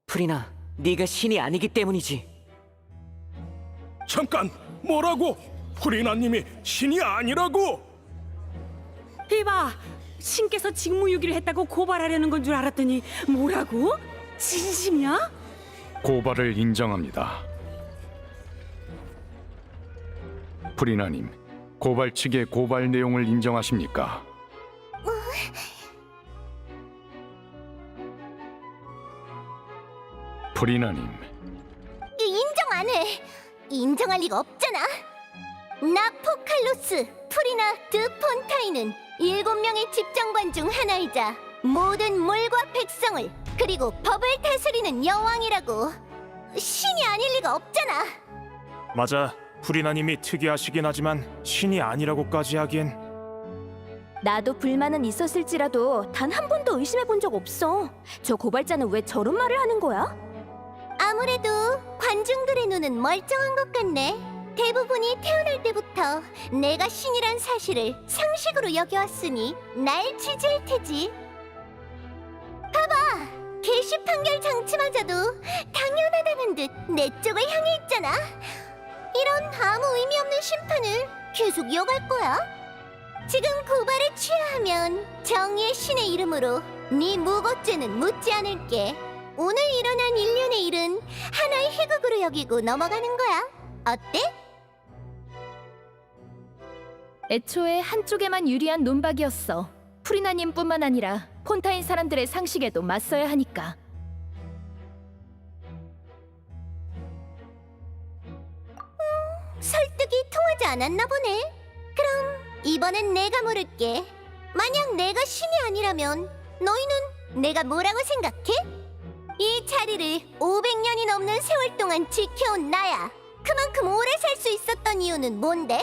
프리나, 네가 신이 아니기 때문이지. 잠깐, 뭐라고? 프리나님이 신이 아니라고? 이봐, 신께서 직무유기를 했다고 고발하려는 건 줄 알았더니 뭐라고? 진심이야? 고발을 인정합니다. 프리나님, 고발 측의 고발 내용을 인정하십니까? 프리나님, 인정 안 해. 인정할 리가 없잖아. 나 포칼로스 프리나 드 폰타인은 7명의 집정관 중 하나이자 모든 물과 백성을 그리고 법을 다스리는 여왕이라고. 신이 아닐 리가 없잖아. 맞아. 프리나님이 특이하시긴 하지만 신이 아니라고까지 하기엔. 나도 불만은 있었을지라도 단 한 번도 의심해 본 적 없어. 저 고발자는 왜 저런 말을 하는 거야? 아무래도 관중들의 눈은 멀쩡한 것 같네. 대부분이 태어날 때부터 내가 신이란 사실을 상식으로 여겨왔으니 날 지지할 테지. 봐봐, 게시 판결 장치마저도 당연하다는 듯 내 쪽을 향해 있잖아. 이런 아무 의미 없는 심판을 계속 이어갈 거야? 지금 고발에 취하하면 정의의 신의 이름으로 네 무고죄는 묻지 않을게. 오늘 일어난 일련의 일은 하나의 희극으로 여기고 넘어가는 거야. 어때? 애초에 한쪽에만 유리한 논박이었어. 프리나님뿐만 아니라 폰타인 사람들의 상식에도 맞서야 하니까. 설득이 통하지 않았나 보네. 그럼 이번엔 내가 물을게. 만약 내가 신이 아니라면 너희는 내가 뭐라고 생각해? 이 자리를 500년이 넘는 세월 동안 지켜온 나야. 그만큼 오래 살 수 있었던 이유는 뭔데?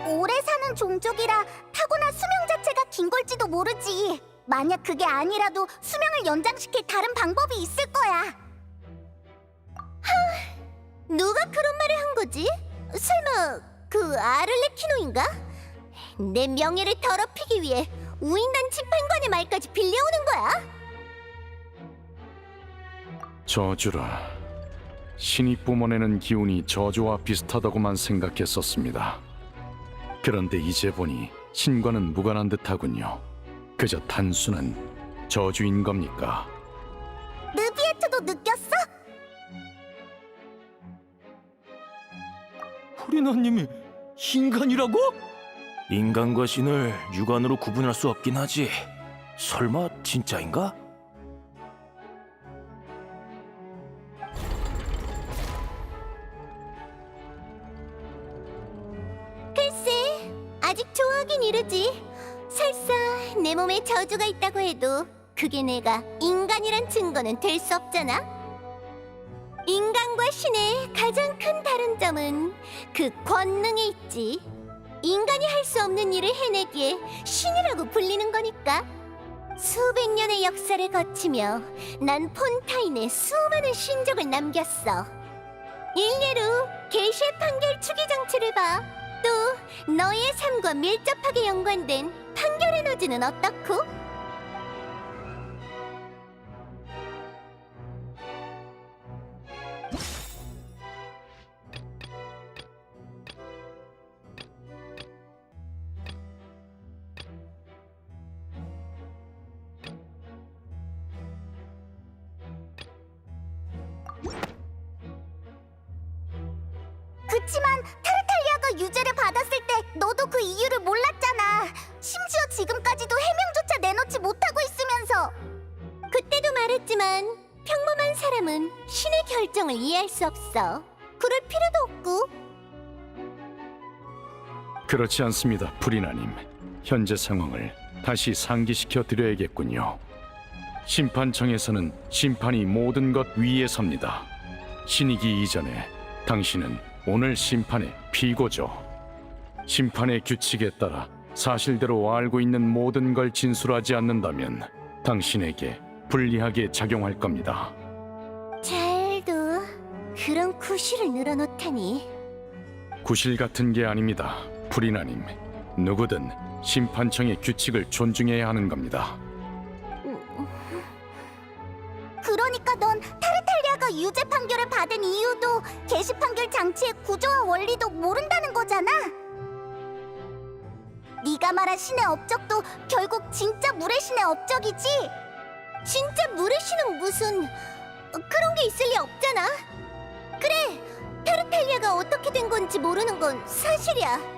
오래 사는 종족이라 타고난 수명 자체가 긴 걸지도 모르지. 만약 그게 아니라도 수명을 연장시킬 다른 방법이 있을 거야. 누가 그런 말을 한 거지? 설마 그 아를레키노인가? 내 명예를 더럽히기 위해 우인단 집행관의 말까지 빌려오는 거야? 저주라. 신이 뿜어내는 기운이 저주와 비슷하다고만 생각했었습니다. 그런데 이제 보니 신과는 무관한 듯하군요. 그저 단순한 저주인 겁니까? 느비에트도 느꼈어? 프리나님이 인간이라고? 인간과 신을 육안으로 구분할 수 없긴 하지. 설마 진짜인가? 글쎄, 아직 좋아하긴 이르지. 설사 내 몸에 저주가 있다고 해도 그게 내가 인간이란 증거는 될 수 없잖아. 인간과 신의 가장 큰 다른 점은 그 권능에 있지. 인간이 할 수 없는 일을 해내기에 신이라고 불리는 거니까. 수백 년의 역사를 거치며 난 폰타인에 수많은 신적을 남겼어. 일례로 게시의 판결 추기 장치를 봐. 또 너희의 삶과 밀접하게 연관된 판결 에너지는 어떻고? 그치만 타르탈리아가 유죄를 받았을 때 너도 그 이유를 몰랐잖아. 심지어 지금까지도 해명조차 내놓지 못하고 있으면서. 그때도 말했지만 평범한 사람은 신의 결정을 이해할 수 없어. 그럴 필요도 없고. 그렇지 않습니다, 프리나님. 현재 상황을 다시 상기시켜 드려야겠군요. 심판청에서는 심판이 모든 것 위에 섭니다. 신이기 이전에 당신은 오늘 심판의 피고죠. 심판의 규칙에 따라 사실대로 알고 있는 모든 걸 진술하지 않는다면 당신에게 불리하게 작용할 겁니다. 잘도 그런 구실을 늘어놓다니. 구실 같은 게 아닙니다, 프리나님. 누구든 심판청의 규칙을 존중해야 하는 겁니다. 넌 타르탈리아가 유죄 판결을 받은 이유도 게시 판결 장치의 구조와 원리도 모른다는 거잖아. 네가 말한 신의 업적도 결국 진짜 물의 신의 업적이지. 진짜 물의 신은 무슨 그런 게 있을 리 없잖아. 그래, 타르탈리아가 어떻게 된 건지 모르는 건 사실이야.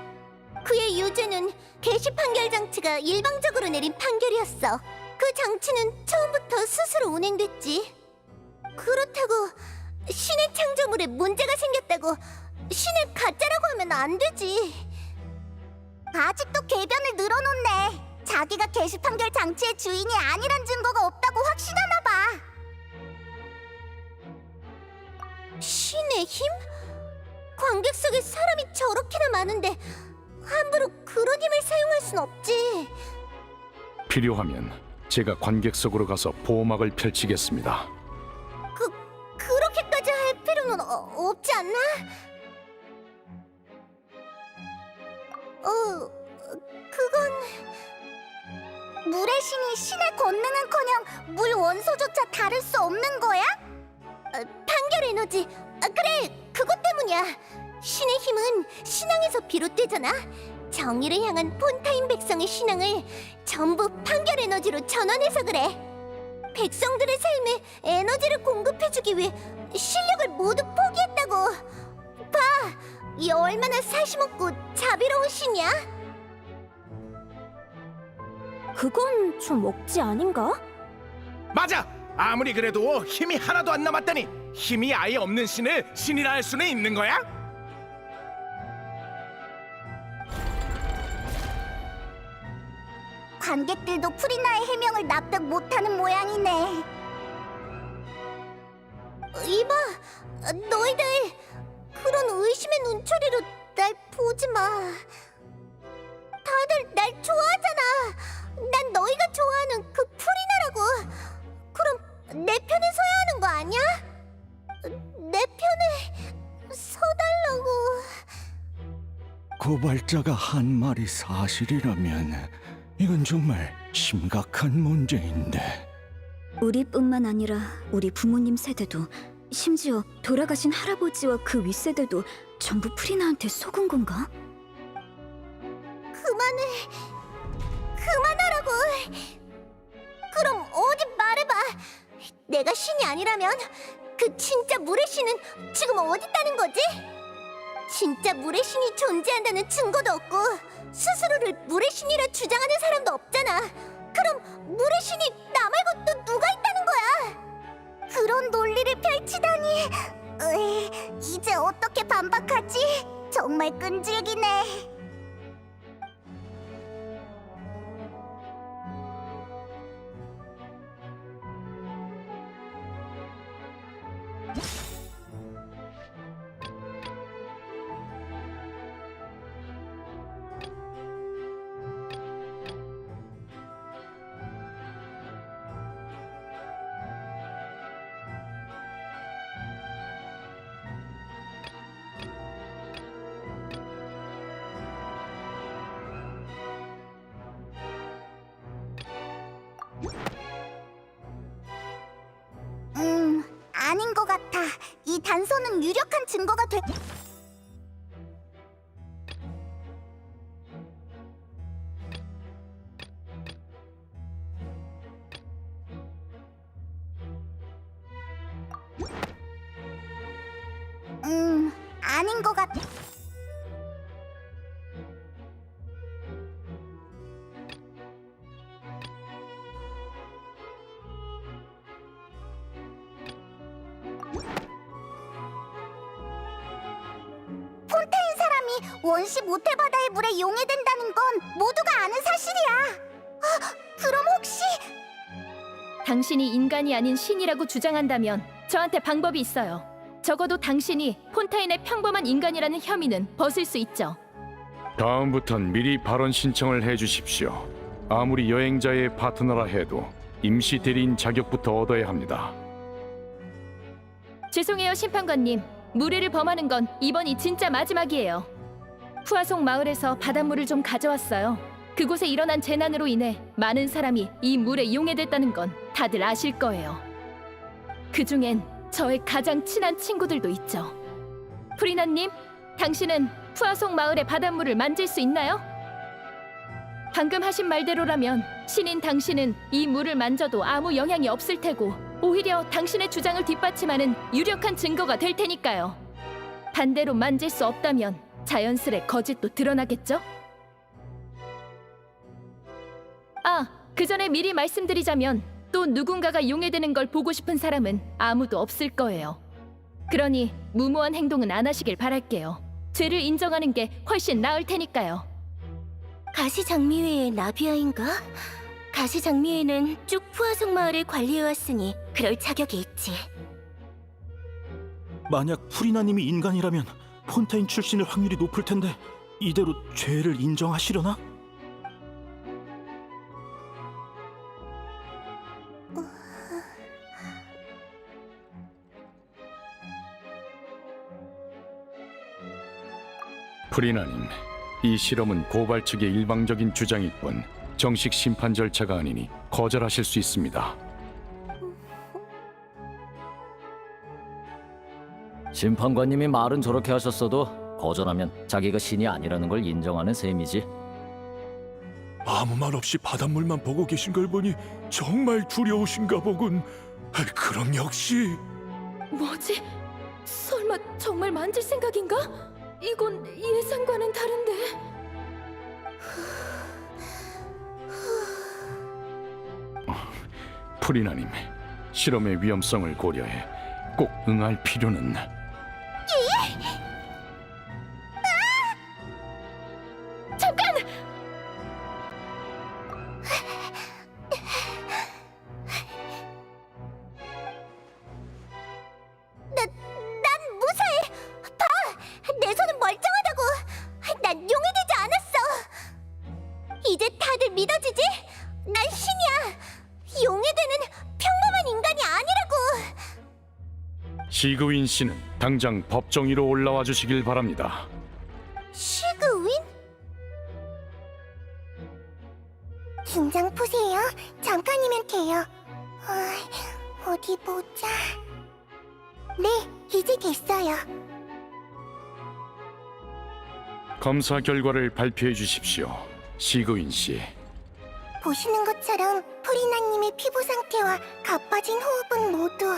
그의 유죄는 게시 판결 장치가 일방적으로 내린 판결이었어. 그 장치는 처음부터 스스로 운행됐지. 그렇다고 신의 창조물에 문제가 생겼다고 신을 가짜라고 하면 안 되지. 아직도 궤변을 늘어놓네. 자기가 게시 판결 장치의 주인이 아니란 증거가 없다고 확신하나 봐. 신의 힘? 관객 속에 사람이 저렇게나 많은데 함부로 그런 힘을 사용할 순 없지. 필요하면 제가 관객석으로 가서 보호막을 펼치겠습니다. 그렇게까지 할 필요는 없지 않나? 그건 물의 신이 신의 권능은커녕 물 원소조차 다룰 수 없는 거야? 판결 에너지. 그래, 그것 때문이야. 신의 힘은 신앙에서 비롯되잖아. 정의를 향한 폰타인 백성의 신앙을 전부 판결 에너지로 전환해서 그래. 백성들의 삶에 에너지를 공급해주기 위해 실력을 모두 포기했다고. 봐, 이 얼마나 사심없고 자비로운 신이야? 그건 좀 억지 아닌가? 맞아. 아무리 그래도 힘이 하나도 안 남았다니 힘이 아예 없는 신을 신이라 할 수는 있는 거야? 관객들도 프리나의 해명을 납득 못하는 모양이네. 이봐, 너희들 그런 의심의 눈초리로 날 보지 마. 다들 날 좋아하잖아. 난 너희가 좋아하는 그 프리나라고. 그럼 내 편에 서야 하는 거 아니야? 내 편에 서달라고. 고발자가 한 말이 사실이라면 이건 정말 심각한 문제인데. 우리뿐만 아니라 우리 부모님 세대도, 심지어 돌아가신 할아버지와 그 윗세대도 전부 프리나한테 속은 건가? 그만하라고. 그럼 어디 말해봐. 내가 신이 아니라면 그 진짜 물의 신은 지금 어디 있다는 거지? 진짜 물의 신이 존재한다는 증거도 없고 스스로를 물의 신이라 주장하는 사람도 없잖아. 그럼 물의 신이 나 말고 또 누가 있다는 거야? 그런 논리를 펼치다니. 이제 어떻게 반박하지? 정말 끈질기네. 아닌 것 같아. 이 단서는 유력한 증거가 돼. 아닌 것 같아. 폰타인 사람이 원시 모텔바다의 물에 용해된다는 건 모두가 아는 사실이야. 그럼 혹시 당신이 인간이 아닌 신이라고 주장한다면 저한테 방법이 있어요. 적어도 당신이 폰타인의 평범한 인간이라는 혐의는 벗을 수 있죠. 다음부턴 미리 발언 신청을 해주십시오. 아무리 여행자의 파트너라 해도 임시 대리인 자격부터 얻어야 합니다. 죄송해요, 심판관님. 무례를 범하는 건 이번이 진짜 마지막이에요. 푸아송 마을에서 바닷물을 좀 가져왔어요. 그곳에 일어난 재난으로 인해 많은 사람이 이 물에 용해됐다는 건 다들 아실 거예요. 그중엔 저의 가장 친한 친구들도 있죠. 프리나님, 당신은 푸아송 마을의 바닷물을 만질 수 있나요? 방금 하신 말대로라면 신인 당신은 이 물을 만져도 아무 영향이 없을 테고 오히려 당신의 주장을 뒷받침하는 유력한 증거가 될 테니까요. 반대로 만질 수 없다면 자연스레 거짓도 드러나겠죠? 그 전에 미리 말씀드리자면 또 누군가가 용해되는 걸 보고 싶은 사람은 아무도 없을 거예요. 그러니 무모한 행동은 안 하시길 바랄게요. 죄를 인정하는 게 훨씬 나을 테니까요. 가시장미회의 나비아인가? 가시장미회는 쭉 푸아송 마을을 관리해왔으니 그럴 자격이 있지. 만약 프리나님이 인간이라면 폰타인 출신일 확률이 높을 텐데 이대로 죄를 인정하시려나? 프리나님, 이 실험은 고발 측의 일방적인 주장일 뿐 정식 심판 절차가 아니니 거절하실 수 있습니다. 심판관님이 말은 저렇게 하셨어도 거절하면 자기가 신이 아니라는 걸 인정하는 셈이지. 아무 말 없이 바닷물만 보고 계신 걸 보니 정말 두려우신가 보군. 그럼 역시 뭐지? 설마 정말 만질 생각인가? 이건 예상과는 다른데. 프리나님, 실험의 위험성을 고려해 꼭 응할 필요는... 잠깐! 난 무사해. 봐! 내 손은 멀쩡하다고. 난 용해되지 않았어. 이제 다들 믿어지지? 난 신이야. 용해되는 평범한 인간이 아니라고. 시그윈 씨는 당장 법정위로 올라와 주시길 바랍니다. 시그윈? 긴장 푸세요. 잠깐이면 돼요. 어디 보자. 네, 이제 됐어요. 검사 결과를 발표해 주십시오, 시그윈 씨. 보시는 것처럼 프리나님의 피부 상태와 가빠진 호흡은 모두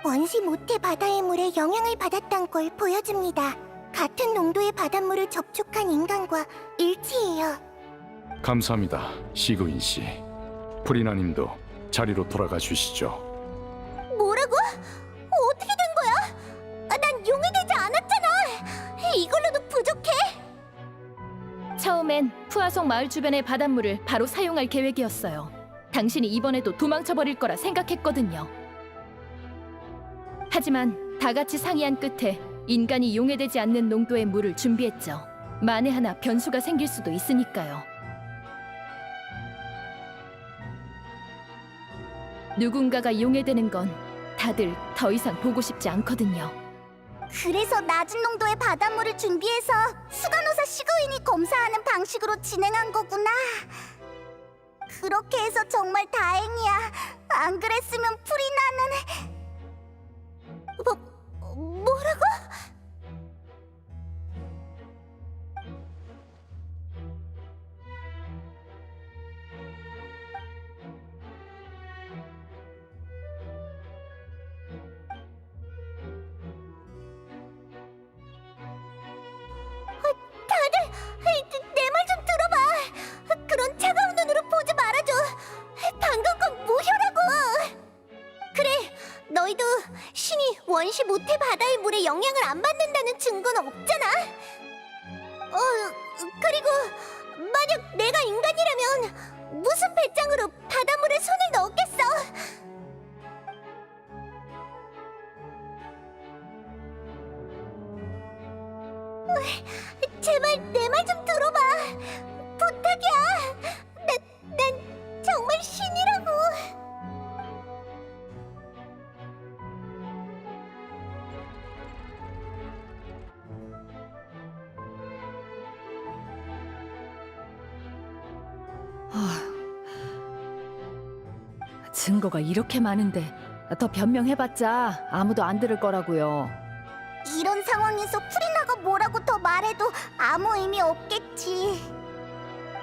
원시 모태 바다의 물에 영향을 받았던 걸 보여줍니다. 같은 농도의 바닷물을 접촉한 인간과 일치해요. 감사합니다, 시그윈 씨. 프리나님도 자리로 돌아가 주시죠. 뭐라고? 어떻게 된 거야? 난 용해되지 않았잖아. 이걸로도 부족해. 처음엔 푸아송 마을 주변의 바닷물을 바로 사용할 계획이었어요. 당신이 이번에도 도망쳐버릴 거라 생각했거든요. 하지만 다 같이 상의한 끝에 인간이 용해되지 않는 농도의 물을 준비했죠. 만에 하나 변수가 생길 수도 있으니까요. 누군가가 용해되는 건 다들 더 이상 보고 싶지 않거든요. 그래서 낮은 농도의 바닷물을 준비해서 수간호사 시그윈이 검사하는 방식으로 진행한 거구나. 그렇게 해서 정말 다행이야. 안 그랬으면 프리나는... 뭐라고? 다들 내 말 좀 들어봐. 그런 차가운 눈으로 보지 말아줘. 방금 건 무효라고. 그래, 너희도 신이 원시 모태 바다의 물에 영향을 안 받는다는 증거는 없잖아. 그리고 만약 내가 인간이라면 무슨 배짱으로 바닷물에 손을 넣었겠어. 제발 내 말 좀 들어봐. 부탁이야. 난 정말 신이라고. 증거가 이렇게 많은데 더 변명해봤자 아무도 안 들을 거라고요. 이런 상황에서 프리나가 뭐라고 더 말해도 아무 의미 없겠지.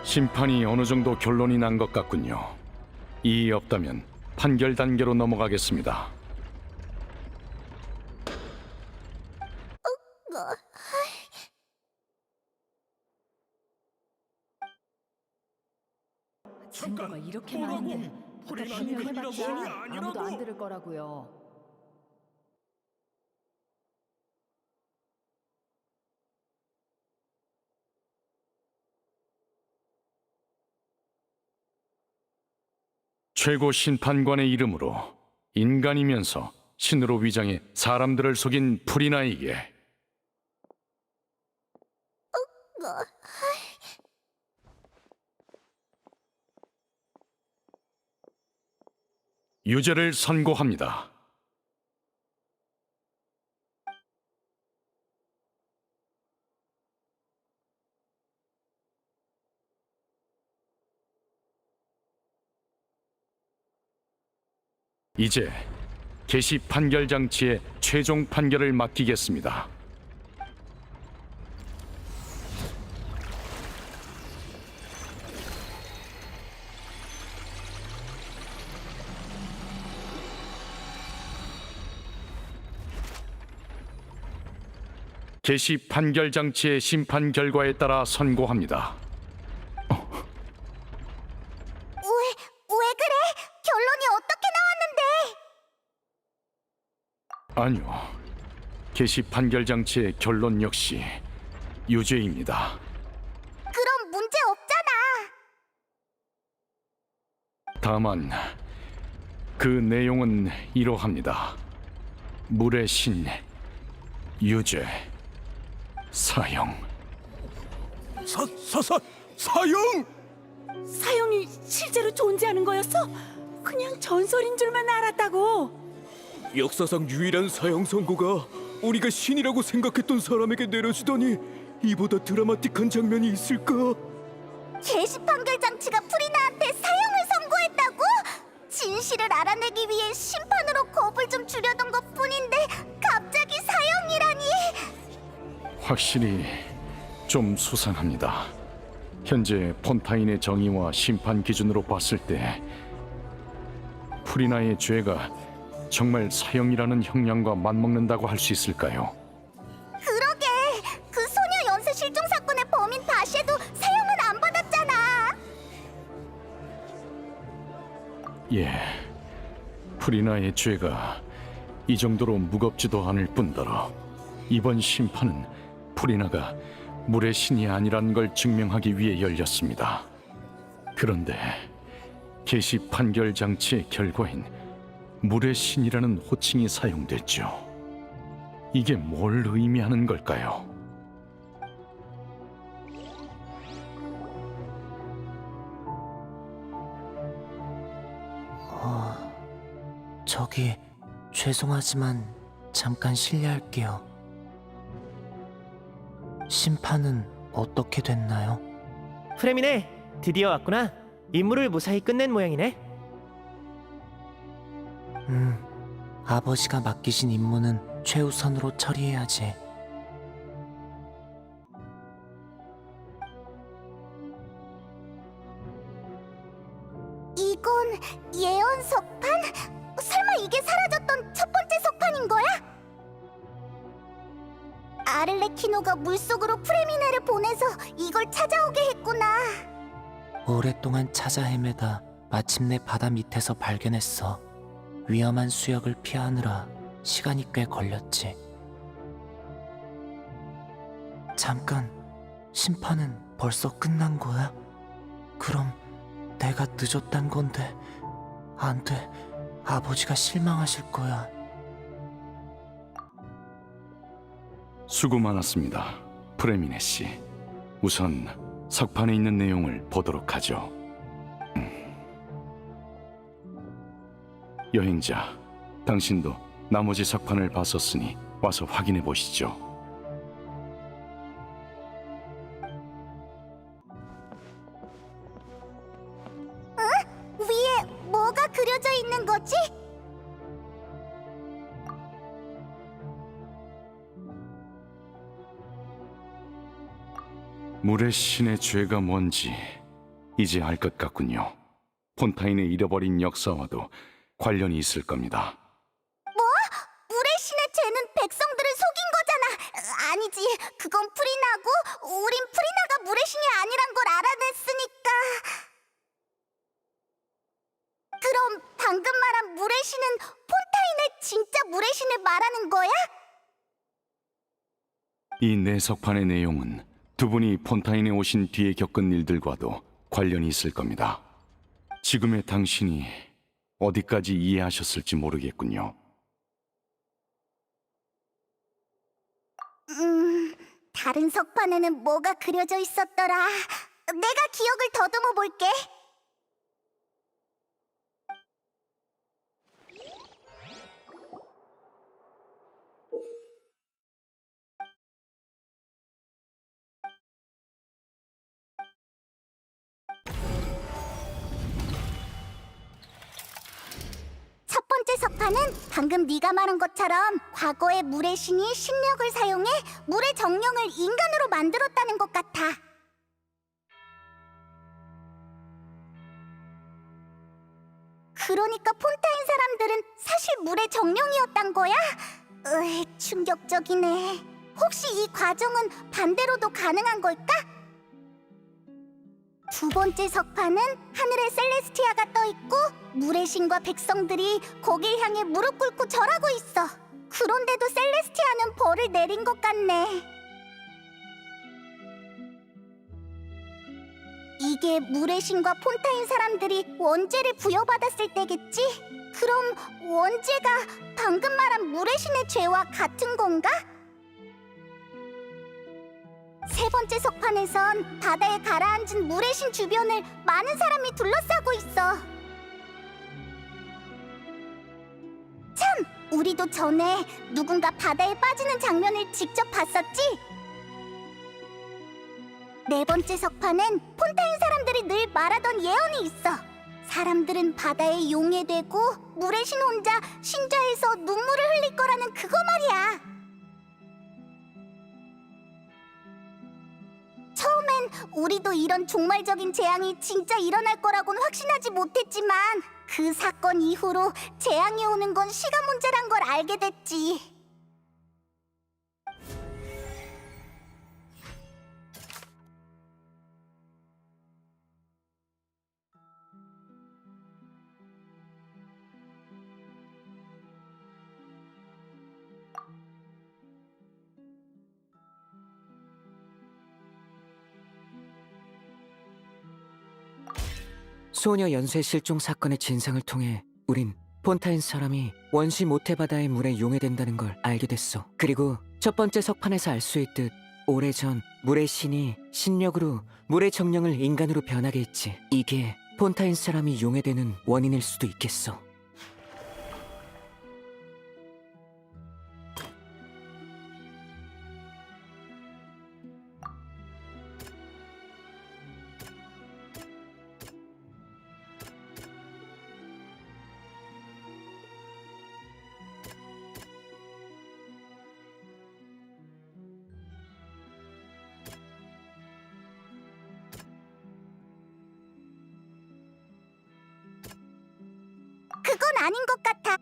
심판이 어느 정도 결론이 난 것 같군요. 이의 없다면 판결 단계로 넘어가겠습니다. 증거가 이렇게 많은데 더 변명해봤자 아무도 안 들을 거라고요. 최고 심판관의 이름으로 인간이면서 신으로 위장해 사람들을 속인 프리나에게 유죄를 선고합니다. 이제 개시 판결 장치의 최종 판결을 맡기겠습니다. 개시 판결 장치의 심판 결과에 따라 선고합니다. 왜 그래? 결론이 어떻게 나왔는데? 아니요. 개시 판결 장치의 결론 역시 유죄입니다. 그럼 문제 없잖아. 다만 그 내용은 이러합니다. 물의 신, 유죄, 사형. 사형! 사형이 실제로 존재하는 거였어? 그냥 전설인 줄만 알았다고. 역사상 유일한 사형 선고가 우리가 신이라고 생각했던 사람에게 내려지다니 이보다 드라마틱한 장면이 있을까? 개시 판결 장치가 프리나한테 사형을 선고했다고? 진실을 알아내기 위해 심판으로 겁을 좀 주려던 것뿐인데 갑자기 사형이라니. 확실히 좀 수상합니다. 현재 폰타인의 정의와 심판 기준으로 봤을 때 프리나의 죄가 정말 사형이라는 형량과 맞먹는다고 할 수 있을까요? 그러게, 그 소녀 연쇄 실종 사건의 범인 다시에도 사형은 안 받았잖아. 예, 프리나의 죄가 이 정도로 무겁지도 않을 뿐더러 이번 심판은 프리나가 물의 신이 아니란 걸 증명하기 위해 열렸습니다. 그런데 개시 판결 장치의 결과인 물의 신이라는 호칭이 사용됐죠. 이게 뭘 의미하는 걸까요? 저기 죄송하지만 잠깐 실례할게요. 심판은 어떻게 됐나요? 프레미네, 드디어 왔구나. 임무를 무사히 끝낸 모양이네. 아버지가 맡기신 임무는 최우선으로 처리해야지. 이건 예언 석판? 설마 이게 사라졌던 첫 번째 석판인 거야? 아를레키노가 물속으로 프레미네를 보내서 이걸 찾아오게 했구나. 오랫동안 찾아 헤매다 마침내 바다 밑에서 발견했어. 위험한 수역을 피하느라 시간이 꽤 걸렸지. 잠깐, 심판은 벌써 끝난 거야? 그럼 내가 늦었단 건데. 안 돼, 아버지가 실망하실 거야. 수고 많았습니다, 프레미네 씨. 우선 석판에 있는 내용을 보도록 하죠. 여행자, 당신도 나머지 석판을 봤었으니 와서 확인해 보시죠. 위에 뭐가 그려져 있는 거지? 물의 신의 죄가 뭔지 이제 알 것 같군요. 폰타인의 잃어버린 역사와도 관련이 있을 겁니다. 물의 신의 죄는 백성들을 속인 거잖아. 아니지, 그건 프리나고 우린 프리나가 물의 신이 아니란 걸 알아냈으니까. 그럼 방금 말한 물의 신은 폰타인의 진짜 물의 신을 말하는 거야? 이 내석판의 내용은 두 분이 폰타인에 오신 뒤에 겪은 일들과도 관련이 있을 겁니다. 지금의 당신이 어디까지 이해하셨을지 모르겠군요. 다른 석판에는 뭐가 그려져 있었더라. 내가 기억을 더듬어 볼게. 첫 번째 석판은 방금 네가 말한 것처럼 과거의 물의 신이 신력을 사용해 물의 정령을 인간으로 만들었다는 것 같아. 그러니까 폰타인 사람들은 사실 물의 정령이었단 거야? 충격적이네. 혹시 이 과정은 반대로도 가능한 걸까? 두 번째 석판은 하늘에 셀레스티아가 떠있고 물의 신과 백성들이 거길 향해 무릎 꿇고 절하고 있어. 그런데도 셀레스티아는 벌을 내린 것 같네. 이게 물의 신과 폰타인 사람들이 원죄를 부여받았을 때겠지? 그럼 원죄가 방금 말한 물의 신의 죄와 같은 건가? 세 번째 석판에선 바다에 가라앉은 물의 신 주변을 많은 사람이 둘러싸고 있어. 참! 우리도 전에 누군가 바다에 빠지는 장면을 직접 봤었지? 네 번째 석판엔 폰타인 사람들이 늘 말하던 예언이 있어. 사람들은 바다에 용해되고 물의 신 혼자 신좌에서 눈물을 흘릴 거라는 그거 말이야. 처음엔 우리도 이런 종말적인 재앙이 진짜 일어날 거라고는 확신하지 못했지만 그 사건 이후로 재앙이 오는 건 시간 문제란 걸 알게 됐지. 소녀 연쇄 실종 사건의 진상을 통해 우린 폰타인 사람이 원시 모태바다의 물에 용해된다는 걸 알게 됐어. 그리고 첫 번째 석판에서 알 수 있듯 오래전 물의 신이 신력으로 물의 정령을 인간으로 변하게 했지. 이게 폰타인 사람이 용해되는 원인일 수도 있겠어. 그건 아닌 것 같아.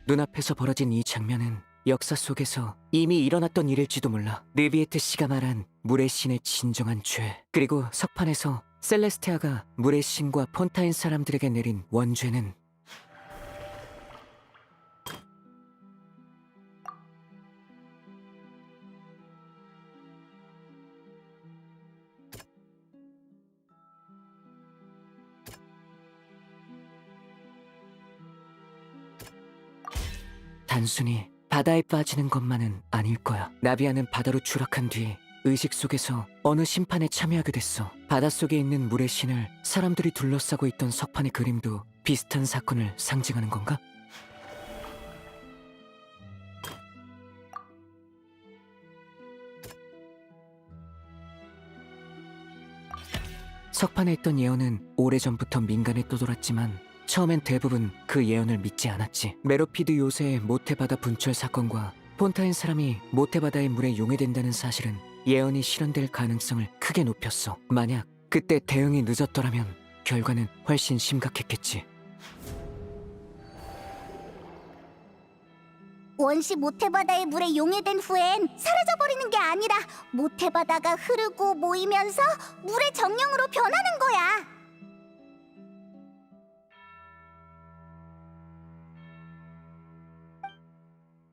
눈앞에서 벌어진 이 장면은 역사 속에서 이미 일어났던 일일지도 몰라. 느비에트 씨가 말한 물의 신의 진정한 죄, 그리고 석판에서 셀레스티아가 물의 신과 폰타인 사람들에게 내린 원죄는 단순히 바다에 빠지는 것만은 아닐 거야. 나비아는 바다로 추락한 뒤 의식 속에서 어느 심판에 참여하게 됐어. 바닷속에 있는 물의 신을 사람들이 둘러싸고 있던 석판의 그림도 비슷한 사건을 상징하는 건가? 석판에 있던 예언은 오래전부터 민간에 떠돌았지만 처음엔 대부분 그 예언을 믿지 않았지. 메로피드 요새의 모태바다 분출 사건과 폰타인 사람이 모태바다의 물에 용해된다는 사실은 예언이 실현될 가능성을 크게 높였어. 만약 그때 대응이 늦었더라면 결과는 훨씬 심각했겠지. 원시 모태바다의 물에 용해된 후엔 사라져버리는 게 아니라 모태바다가 흐르고 모이면서 물의 정령으로 변하는 거야.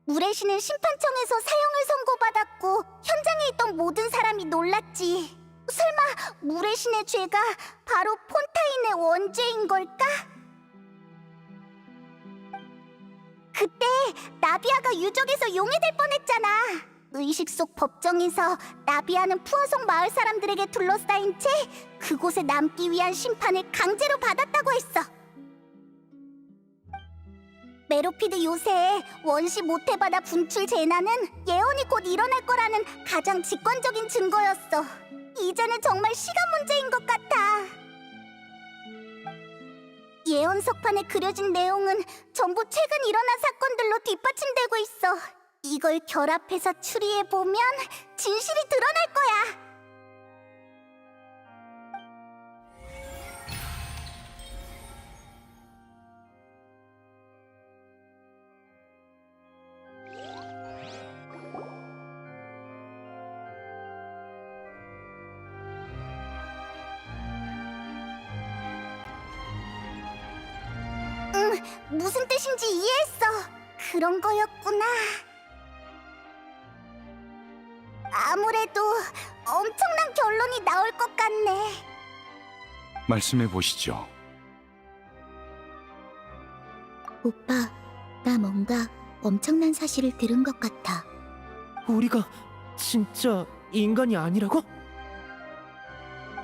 물의 신은 심판청에서 사형을 선고받았고 현장에 있던 모든 사람이 놀랐지. 설마 물의 신의 죄가 바로 폰타인의 원죄인 걸까? 그때 나비아가 유적에서 용해될 뻔했잖아. 의식 속 법정에서 나비아는 푸아송 마을 사람들에게 둘러싸인 채 그곳에 남기 위한 심판을 강제로 받았다고 했어. 메로피드 요새의 원시 모태바다 분출 재난은 예언이 곧 일어날 거라는 가장 직관적인 증거였어. 이제는 정말 시간 문제인 것 같아. 예언 석판에 그려진 내용은 전부 최근 일어난 사건들로 뒷받침되고 있어. 이걸 결합해서 추리해보면 진실이 드러날 거야. 무슨 뜻인지 이해했어. 그런 거였구나. 아무래도 엄청난 결론이 나올 것 같네. 말씀해 보시죠. 오빠, 나 뭔가 엄청난 사실을 들은 것 같아. 우리가 진짜 인간이 아니라고?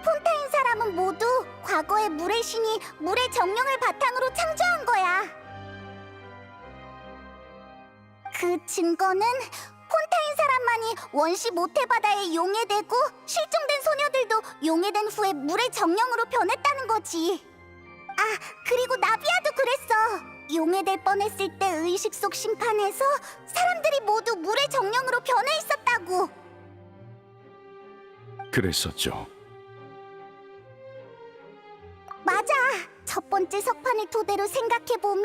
폰타인 사람은 모두 과거의 물의 신이 물의 정령을 바탕으로 창조한 거야. 그 증거는 폰타인 사람만이 원시 모태바다에 용해되고 실종된 소녀들도 용해된 후에 물의 정령으로 변했다는 거지. 아, 그리고 나비아도 그랬어. 용해될 뻔했을 때 의식 속 심판에서 사람들이 모두 물의 정령으로 변해 있었다고. 그랬었죠. 맞아. 첫 번째 석판을 토대로 생각해보면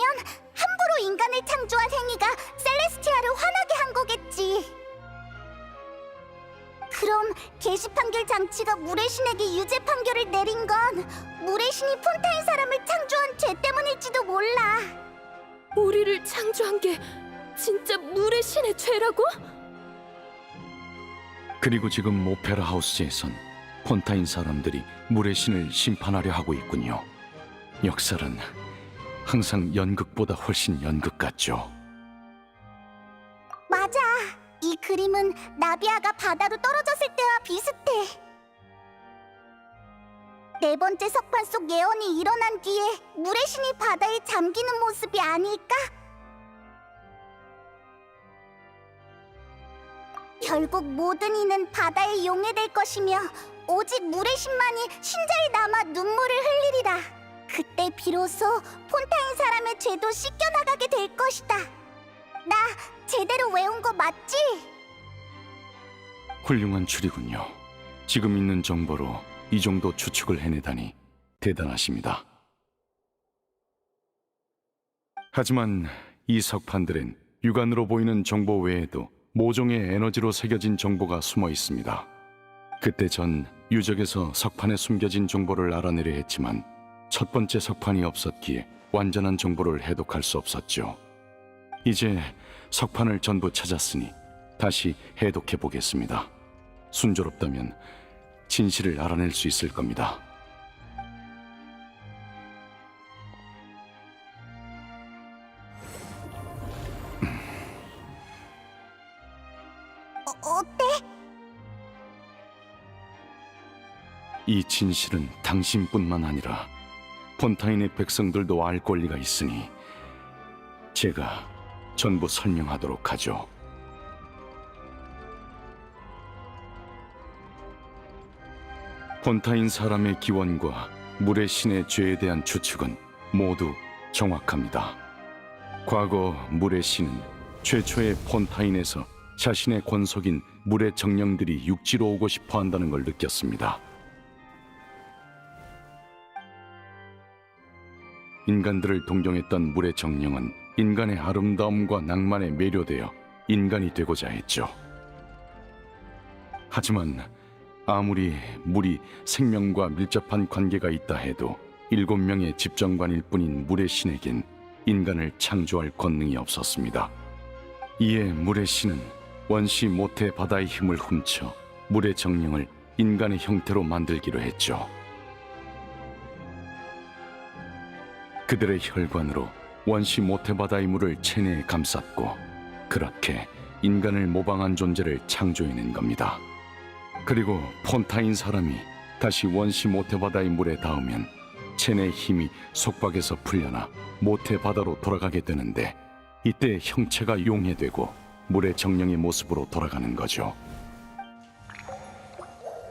함부로 인간을 창조한 행위가 셀레스티아를 화나게 한 거겠지. 그럼 게시 판결 장치가 물의 신에게 유죄 판결을 내린 건 물의 신이 폰타인 사람을 창조한 죄 때문일지도 몰라. 우리를 창조한 게 진짜 물의 신의 죄라고? 그리고 지금 오페라 하우스에선 폰타인 사람들이 물의 신을 심판하려 하고 있군요. 역설은 항상 연극보다 훨씬 연극 같죠. 맞아. 이 그림은 나비아가 바다로 떨어졌을 때와 비슷해. 네 번째 석판 속 예언이 일어난 뒤에 물의 신이 바다에 잠기는 모습이 아닐까? 결국 모든 이는 바다에 용해될 것이며 오직 물의 신만이 신자에 남아 눈물을 흘리리라. 그때 비로소 폰타인 사람의 죄도 씻겨나가게 될 것이다. 나 제대로 외운 거 맞지? 훌륭한 추리군요. 지금 있는 정보로 이 정도 추측을 해내다니 대단하십니다. 하지만 이 석판들엔 육안으로 보이는 정보 외에도 모종의 에너지로 새겨진 정보가 숨어 있습니다. 그때 전 유적에서 석판에 숨겨진 정보를 알아내려 했지만 첫 번째 석판이 없었기에 완전한 정보를 해독할 수 없었죠. 이제 석판을 전부 찾았으니 다시 해독해 보겠습니다. 순조롭다면 진실을 알아낼 수 있을 겁니다. 어때? 이 진실은 당신뿐만 아니라 폰타인의 백성들도 알 권리가 있으니 제가 전부 설명하도록 하죠. 폰타인 사람의 기원과 물의 신의 죄에 대한 추측은 모두 정확합니다. 과거 물의 신은 최초의 폰타인에서 자신의 권속인 물의 정령들이 육지로 오고 싶어 한다는 걸 느꼈습니다. 인간들을 동경했던 물의 정령은 인간의 아름다움과 낭만에 매료되어 인간이 되고자 했죠. 하지만 아무리 물이 생명과 밀접한 관계가 있다 해도 7명의 집정관일 뿐인 물의 신에겐 인간을 창조할 권능이 없었습니다. 이에 물의 신은 원시 모태 바다의 힘을 훔쳐 물의 정령을 인간의 형태로 만들기로 했죠. 그들의 혈관으로 원시 모태 바다의 물을 체내에 감쌌고 그렇게 인간을 모방한 존재를 창조해낸 겁니다. 그리고 폰타인 사람이 다시 원시 모태 바다의 물에 닿으면 체내의 힘이 속박에서 풀려나 모태 바다로 돌아가게 되는데 이때 형체가 용해되고 물의 정령의 모습으로 돌아가는 거죠.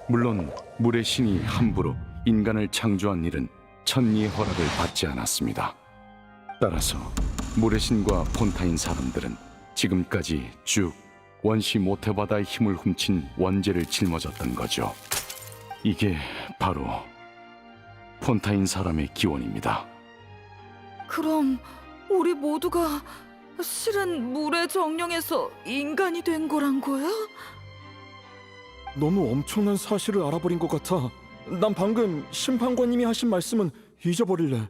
물론 물의 신이 함부로 인간을 창조한 일은 천리의 허락을 받지 않았습니다. 따라서 물의 신과 폰타인 사람들은 지금까지 쭉 원시 모태바다의 힘을 훔친 원죄를 짊어졌던 거죠. 이게 바로 폰타인 사람의 기원입니다. 그럼 우리 모두가 실은 물의 정령에서 인간이 된 거란 거야? 너무 엄청난 사실을 알아버린 것 같아. 난 방금 심판관님이 하신 말씀은 잊어버릴래.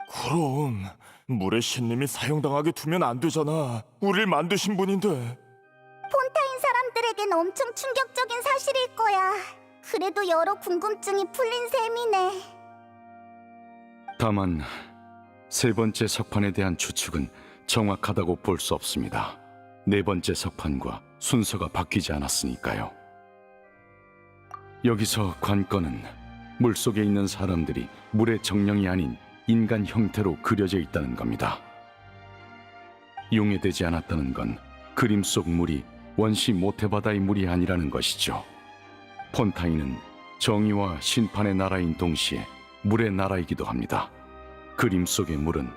그럼 물의 신님이 사형당하게 두면 안 되잖아. 우릴 만드신 분인데. 폰타인 사람들에겐 엄청 충격적인 사실일 거야. 그래도 여러 궁금증이 풀린 셈이네. 다만 세 번째 석판에 대한 추측은 정확하다고 볼 수 없습니다. 네 번째 석판과 순서가 바뀌지 않았으니까요. 여기서 관건은 물속에 있는 사람들이 물의 정령이 아닌 인간 형태로 그려져 있다는 겁니다. 용해되지 않았다는 건 그림 속 물이 원시 모태바다의 물이 아니라는 것이죠. 폰타인은 정의와 심판의 나라인 동시에 물의 나라이기도 합니다. 그림 속의 물은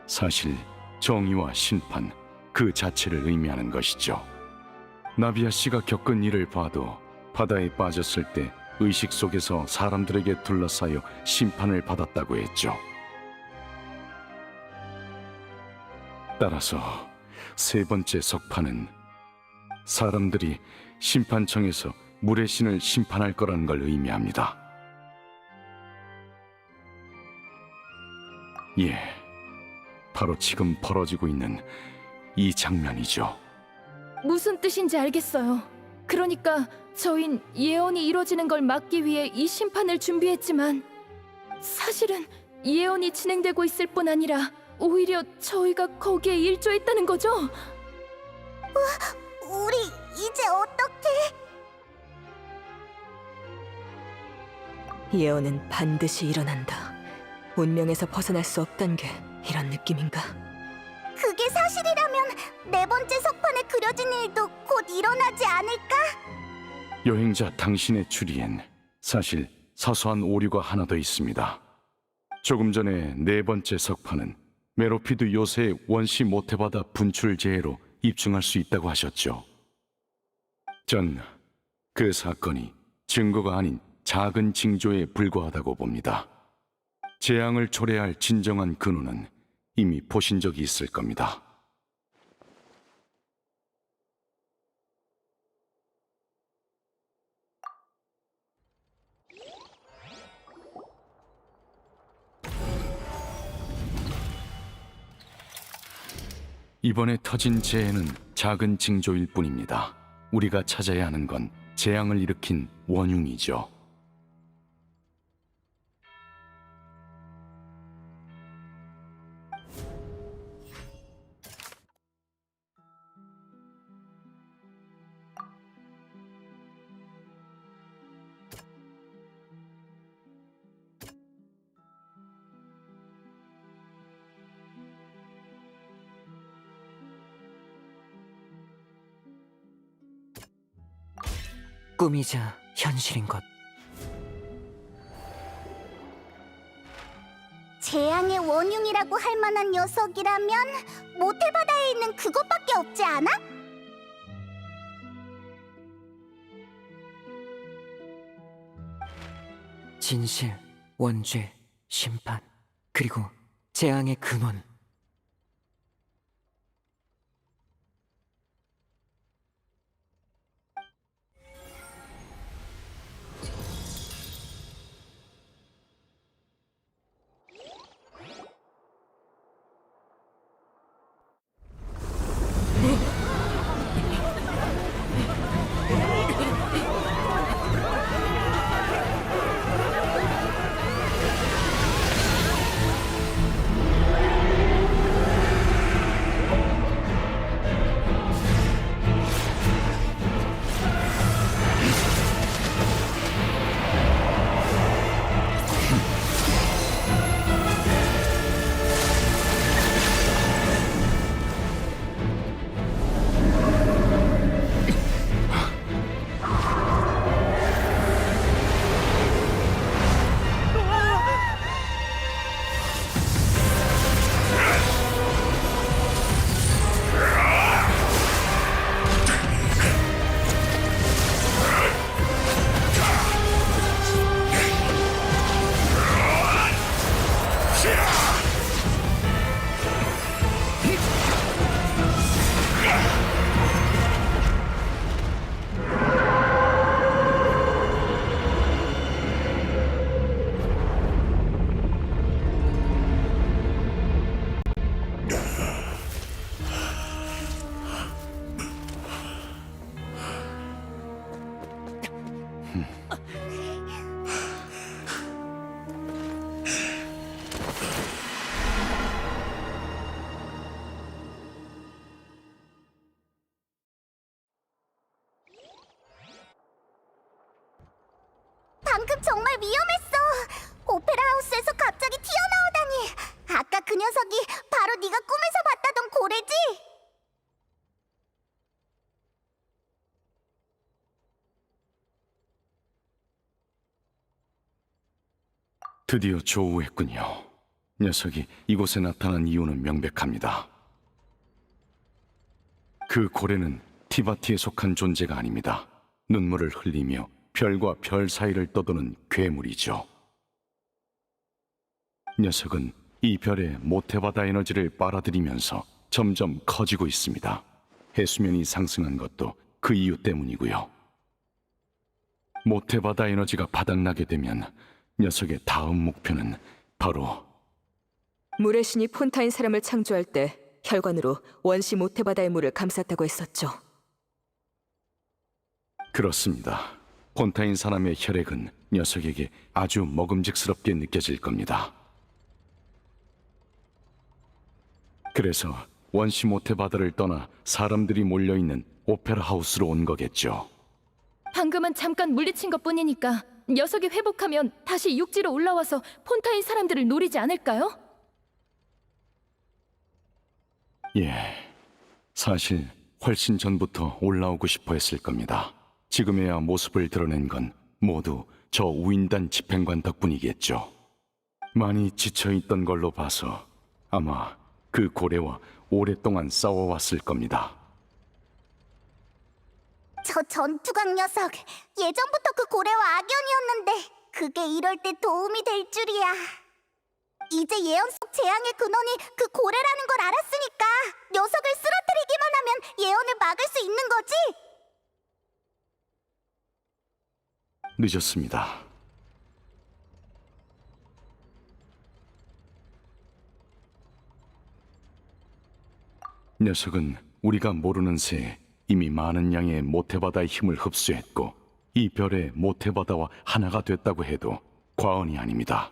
사실 정의와 심판 그 자체를 의미하는 것이죠. 나비아 씨가 겪은 일을 봐도 바다에 빠졌을 때 의식 속에서 사람들에게 둘러싸여 심판을 받았다고 했죠. 따라서 세 번째 석판은 사람들이 심판청에서 물의 신을 심판할 거라는 걸 의미합니다. 예, 바로 지금 벌어지고 있는 이 장면이죠. 무슨 뜻인지 알겠어요. 그러니까 저흰 예언이 이루어지는 걸 막기 위해 이 심판을 준비했지만 사실은 예언이 진행되고 있을 뿐 아니라 오히려 저희가 거기에 일조했다는 거죠? 우리 이제 어떻게? 예언은 반드시 일어난다. 운명에서 벗어날 수 없단 게 이런 느낌인가? 그게 사실이라면 네 번째 석판에 그려진 일도 곧 일어나지 않을까? 여행자 당신의 추리엔 사실 사소한 오류가 하나 더 있습니다. 조금 전에 네 번째 석판은 메로피드 요새의 원시 모태바다 분출 재해로 입증할 수 있다고 하셨죠. 전 그 사건이 증거가 아닌 작은 징조에 불과하다고 봅니다. 재앙을 초래할 진정한 근원은 이미 보신 적이 있을 겁니다. 이번에 터진 재해는 작은 징조일 뿐입니다. 우리가 찾아야 하는 건 재앙을 일으킨 원흉이죠. 꿈이자 현실인 것. 재앙의 원흉이라고 할 만한 녀석이라면 모태바다에 있는 그것밖에 없지 않아? 진실, 원죄, 심판, 그리고 재앙의 근원. 방금 정말 위험했어. 오페라 하우스에서 갑자기 튀어나오다니. 아까 그 녀석이 바로 네가 꿈에서 봤다던 고래지? 드디어 조우했군요. 녀석이 이곳에 나타난 이유는 명백합니다. 그 고래는 티바티에 속한 존재가 아닙니다. 눈물을 흘리며 별과 별 사이를 떠도는 괴물이죠. 녀석은 이 별의 모태바다 에너지를 빨아들이면서 점점 커지고 있습니다. 해수면이 상승한 것도 그 이유 때문이고요. 모태바다 에너지가 바닥나게 되면 녀석의 다음 목표는 바로 물의 신이 폰타인 사람을 창조할 때 혈관으로 원시 모태바다의 물을 감쌌다고 했었죠. 그렇습니다. 폰타인 사람의 혈액은 녀석에게 아주 먹음직스럽게 느껴질 겁니다. 그래서 원시 모태바다를 떠나 사람들이 몰려있는 오페라 하우스로 온 거겠죠. 방금은 잠깐 물리친 것뿐이니까 녀석이 회복하면 다시 육지로 올라와서 폰타인 사람들을 노리지 않을까요? 예, 사실 훨씬 전부터 올라오고 싶어 했을 겁니다. 지금에야 모습을 드러낸 건 모두 저 우인단 집행관 덕분이겠죠. 많이 지쳐있던 걸로 봐서 아마 그 고래와 오랫동안 싸워왔을 겁니다. 저 전투광 녀석, 예전부터 그 고래와 악연이었는데 그게 이럴 때 도움이 될 줄이야. 이제 예언 속 재앙의 근원이 그 고래라는 걸 알았으니까 녀석을 쓰러뜨리기만 하면 예언을 막을 수 있는 거지? 늦었습니다. 녀석은 우리가 모르는 새에 이미 많은 양의 모태바다의 힘을 흡수했고 이 별의 모태바다와 하나가 됐다고 해도 과언이 아닙니다.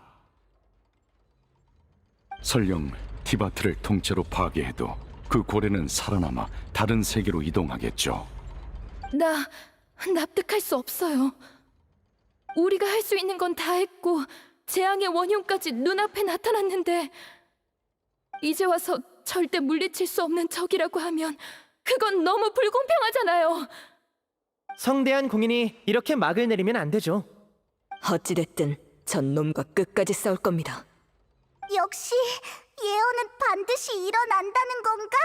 설령 티바트를 통째로 파괴해도 그 고래는 살아남아 다른 세계로 이동하겠죠. 나 납득할 수 없어요. 우리가 할 수 있는 건 다 했고 재앙의 원흉까지 눈앞에 나타났는데 이제 와서 절대 물리칠 수 없는 적이라고 하면 그건 너무 불공평하잖아요. 성대한 공인이 이렇게 막을 내리면 안 되죠. 어찌됐든 전 놈과 끝까지 싸울 겁니다. 역시 예언은 반드시 일어난다는 건가?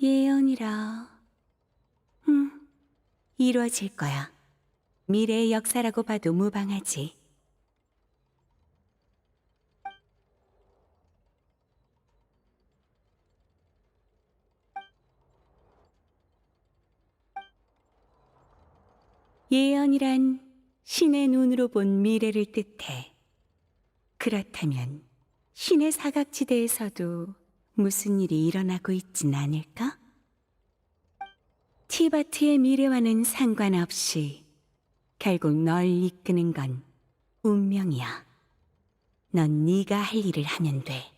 예언이라. 이루어질 거야. 미래의 역사라고 봐도 무방하지. 예언이란 신의 눈으로 본 미래를 뜻해. 그렇다면 신의 사각지대에서도 무슨 일이 일어나고 있진 않을까? 티바트의 미래와는 상관없이 결국 널 이끄는 건 운명이야. 넌 네가 할 일을 하면 돼.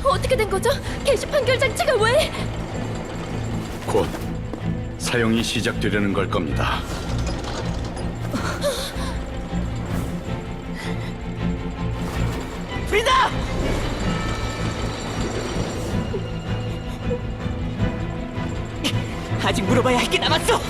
어떻게 된 거죠? 게시판 결장치가 왜? 곧 사용이 시작되려는 걸 겁니다. 프리다! 아직 물어봐야 할 게 남았어.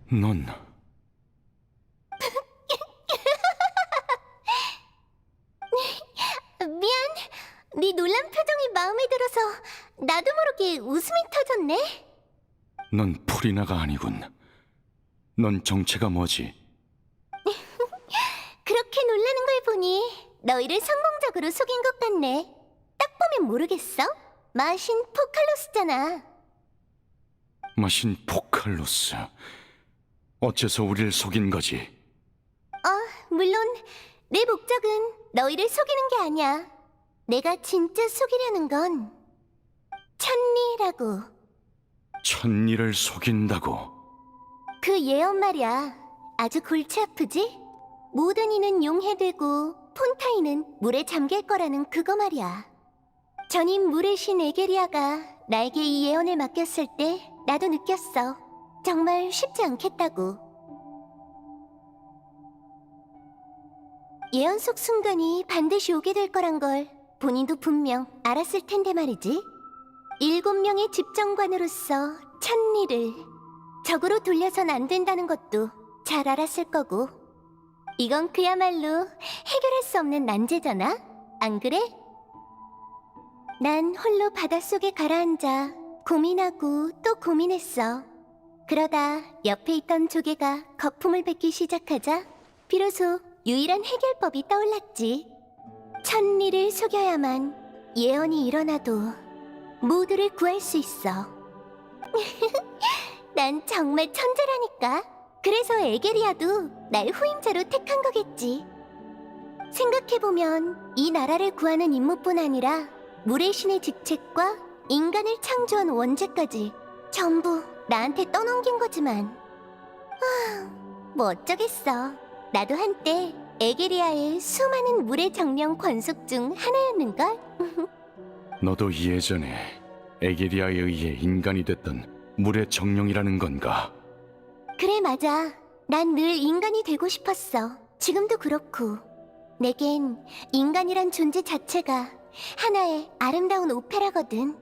넌 미안. 네 놀란 표정이 마음에 들어서 나도 모르게 웃음이 터졌네. 넌 프리나가 아니군. 넌 정체가 뭐지? 그렇게 놀라는 걸 보니 너희를 성공적으로 속인 것 같네. 딱 보면 모르겠어? 마신 포칼로스잖아. 마신 포칼로스. 어째서 우릴 속인 거지? 물론 내 목적은 너희를 속이는 게 아니야. 내가 진짜 속이려는 건 천리라고. 천리를 속인다고? 그 예언 말이야. 아주 골치 아프지? 모든 이는 용해되고 폰타인은 물에 잠길 거라는 그거 말이야. 전임 물의 신 에게리아가 나에게 이 예언을 맡겼을 때 나도 느꼈어. 정말 쉽지 않겠다고. 예언 속 순간이 반드시 오게 될 거란 걸 본인도 분명 알았을 텐데 말이지. 7명의 집정관으로서 천리를 적으로 돌려선 안 된다는 것도 잘 알았을 거고. 이건 그야말로 해결할 수 없는 난제잖아? 안 그래? 난 홀로 바닷속에 가라앉아 고민하고 또 고민했어. 그러다 옆에 있던 조개가 거품을 뱉기 시작하자 비로소 유일한 해결법이 떠올랐지. 천리를 속여야만 예언이 일어나도 모두를 구할 수 있어. 난 정말 천재라니까. 그래서 에게리아도 날 후임자로 택한 거겠지. 생각해보면 이 나라를 구하는 임무뿐 아니라 물의 신의 직책과 인간을 창조한 원죄까지 전부 나한테 떠넘긴 거지만. 뭐 어쩌겠어. 나도 한때 에게리아의 수많은 물의 정령 권속 중 하나였는걸? 너도 예전에 에게리아에 의해 인간이 됐던 물의 정령이라는 건가? 그래, 맞아. 난 늘 인간이 되고 싶었어. 지금도 그렇고. 내겐 인간이란 존재 자체가 하나의 아름다운 오페라거든.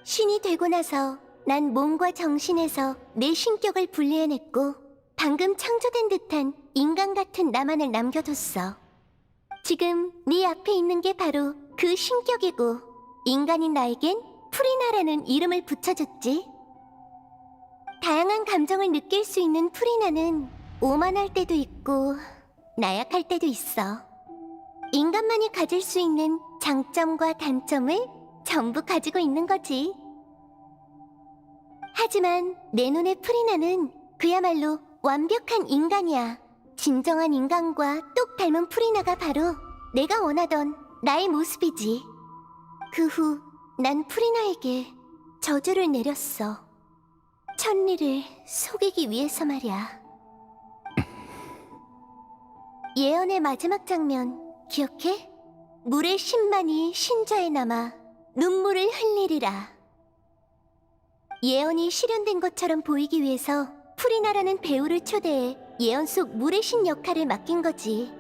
신이 되고 나서 난 몸과 정신에서 내 신격을 분리해냈고 방금 창조된 듯한 인간 같은 나만을 남겨뒀어. 지금 네 앞에 있는 게 바로 그 신격이고 인간인 나에겐 프리나라는 이름을 붙여줬지. 다양한 감정을 느낄 수 있는 프리나는 오만할 때도 있고 나약할 때도 있어. 인간만이 가질 수 있는 장점과 단점을 전부 가지고 있는 거지. 하지만 내 눈의 프리나는 그야말로 완벽한 인간이야. 진정한 인간과 똑 닮은 프리나가 바로 내가 원하던 나의 모습이지. 그 후 난 프리나에게 저주를 내렸어. 천리를 속이기 위해서 말이야. 예언의 마지막 장면 기억해? 물의 신만이 신자에 남아 눈물을 흘리리라. 예언이 실현된 것처럼 보이기 위해서 프리나라는 배우를 초대해 예언 속 물의 신 역할을 맡긴 거지.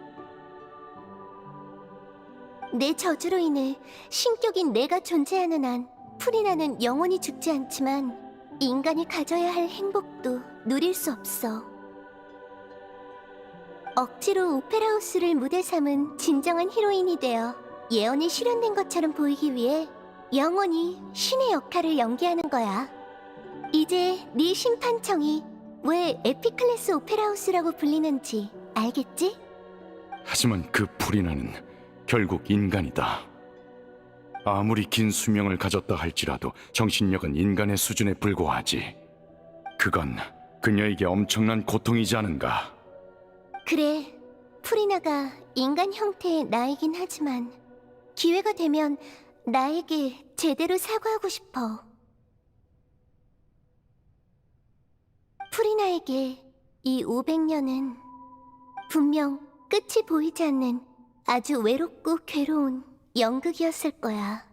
내 저주로 인해 신격인 내가 존재하는 한 프리나는 영원히 죽지 않지만 인간이 가져야 할 행복도 누릴 수 없어. 억지로 오페라하우스를 무대 삼은 진정한 히로인이 되어 예언이 실현된 것처럼 보이기 위해 영원히 신의 역할을 연기하는 거야. 이제 네 심판청이 왜 에피클래스 오페라하우스라고 불리는지 알겠지? 하지만 그 프리나는 결국 인간이다. 아무리 긴 수명을 가졌다 할지라도 정신력은 인간의 수준에 불과하지. 그건 그녀에게 엄청난 고통이지 않은가? 그래, 프리나가 인간 형태의 나이긴 하지만 기회가 되면 나에게 제대로 사과하고 싶어. 프리나에게 이 500년은 분명 끝이 보이지 않는 아주 외롭고 괴로운 연극이었을 거야.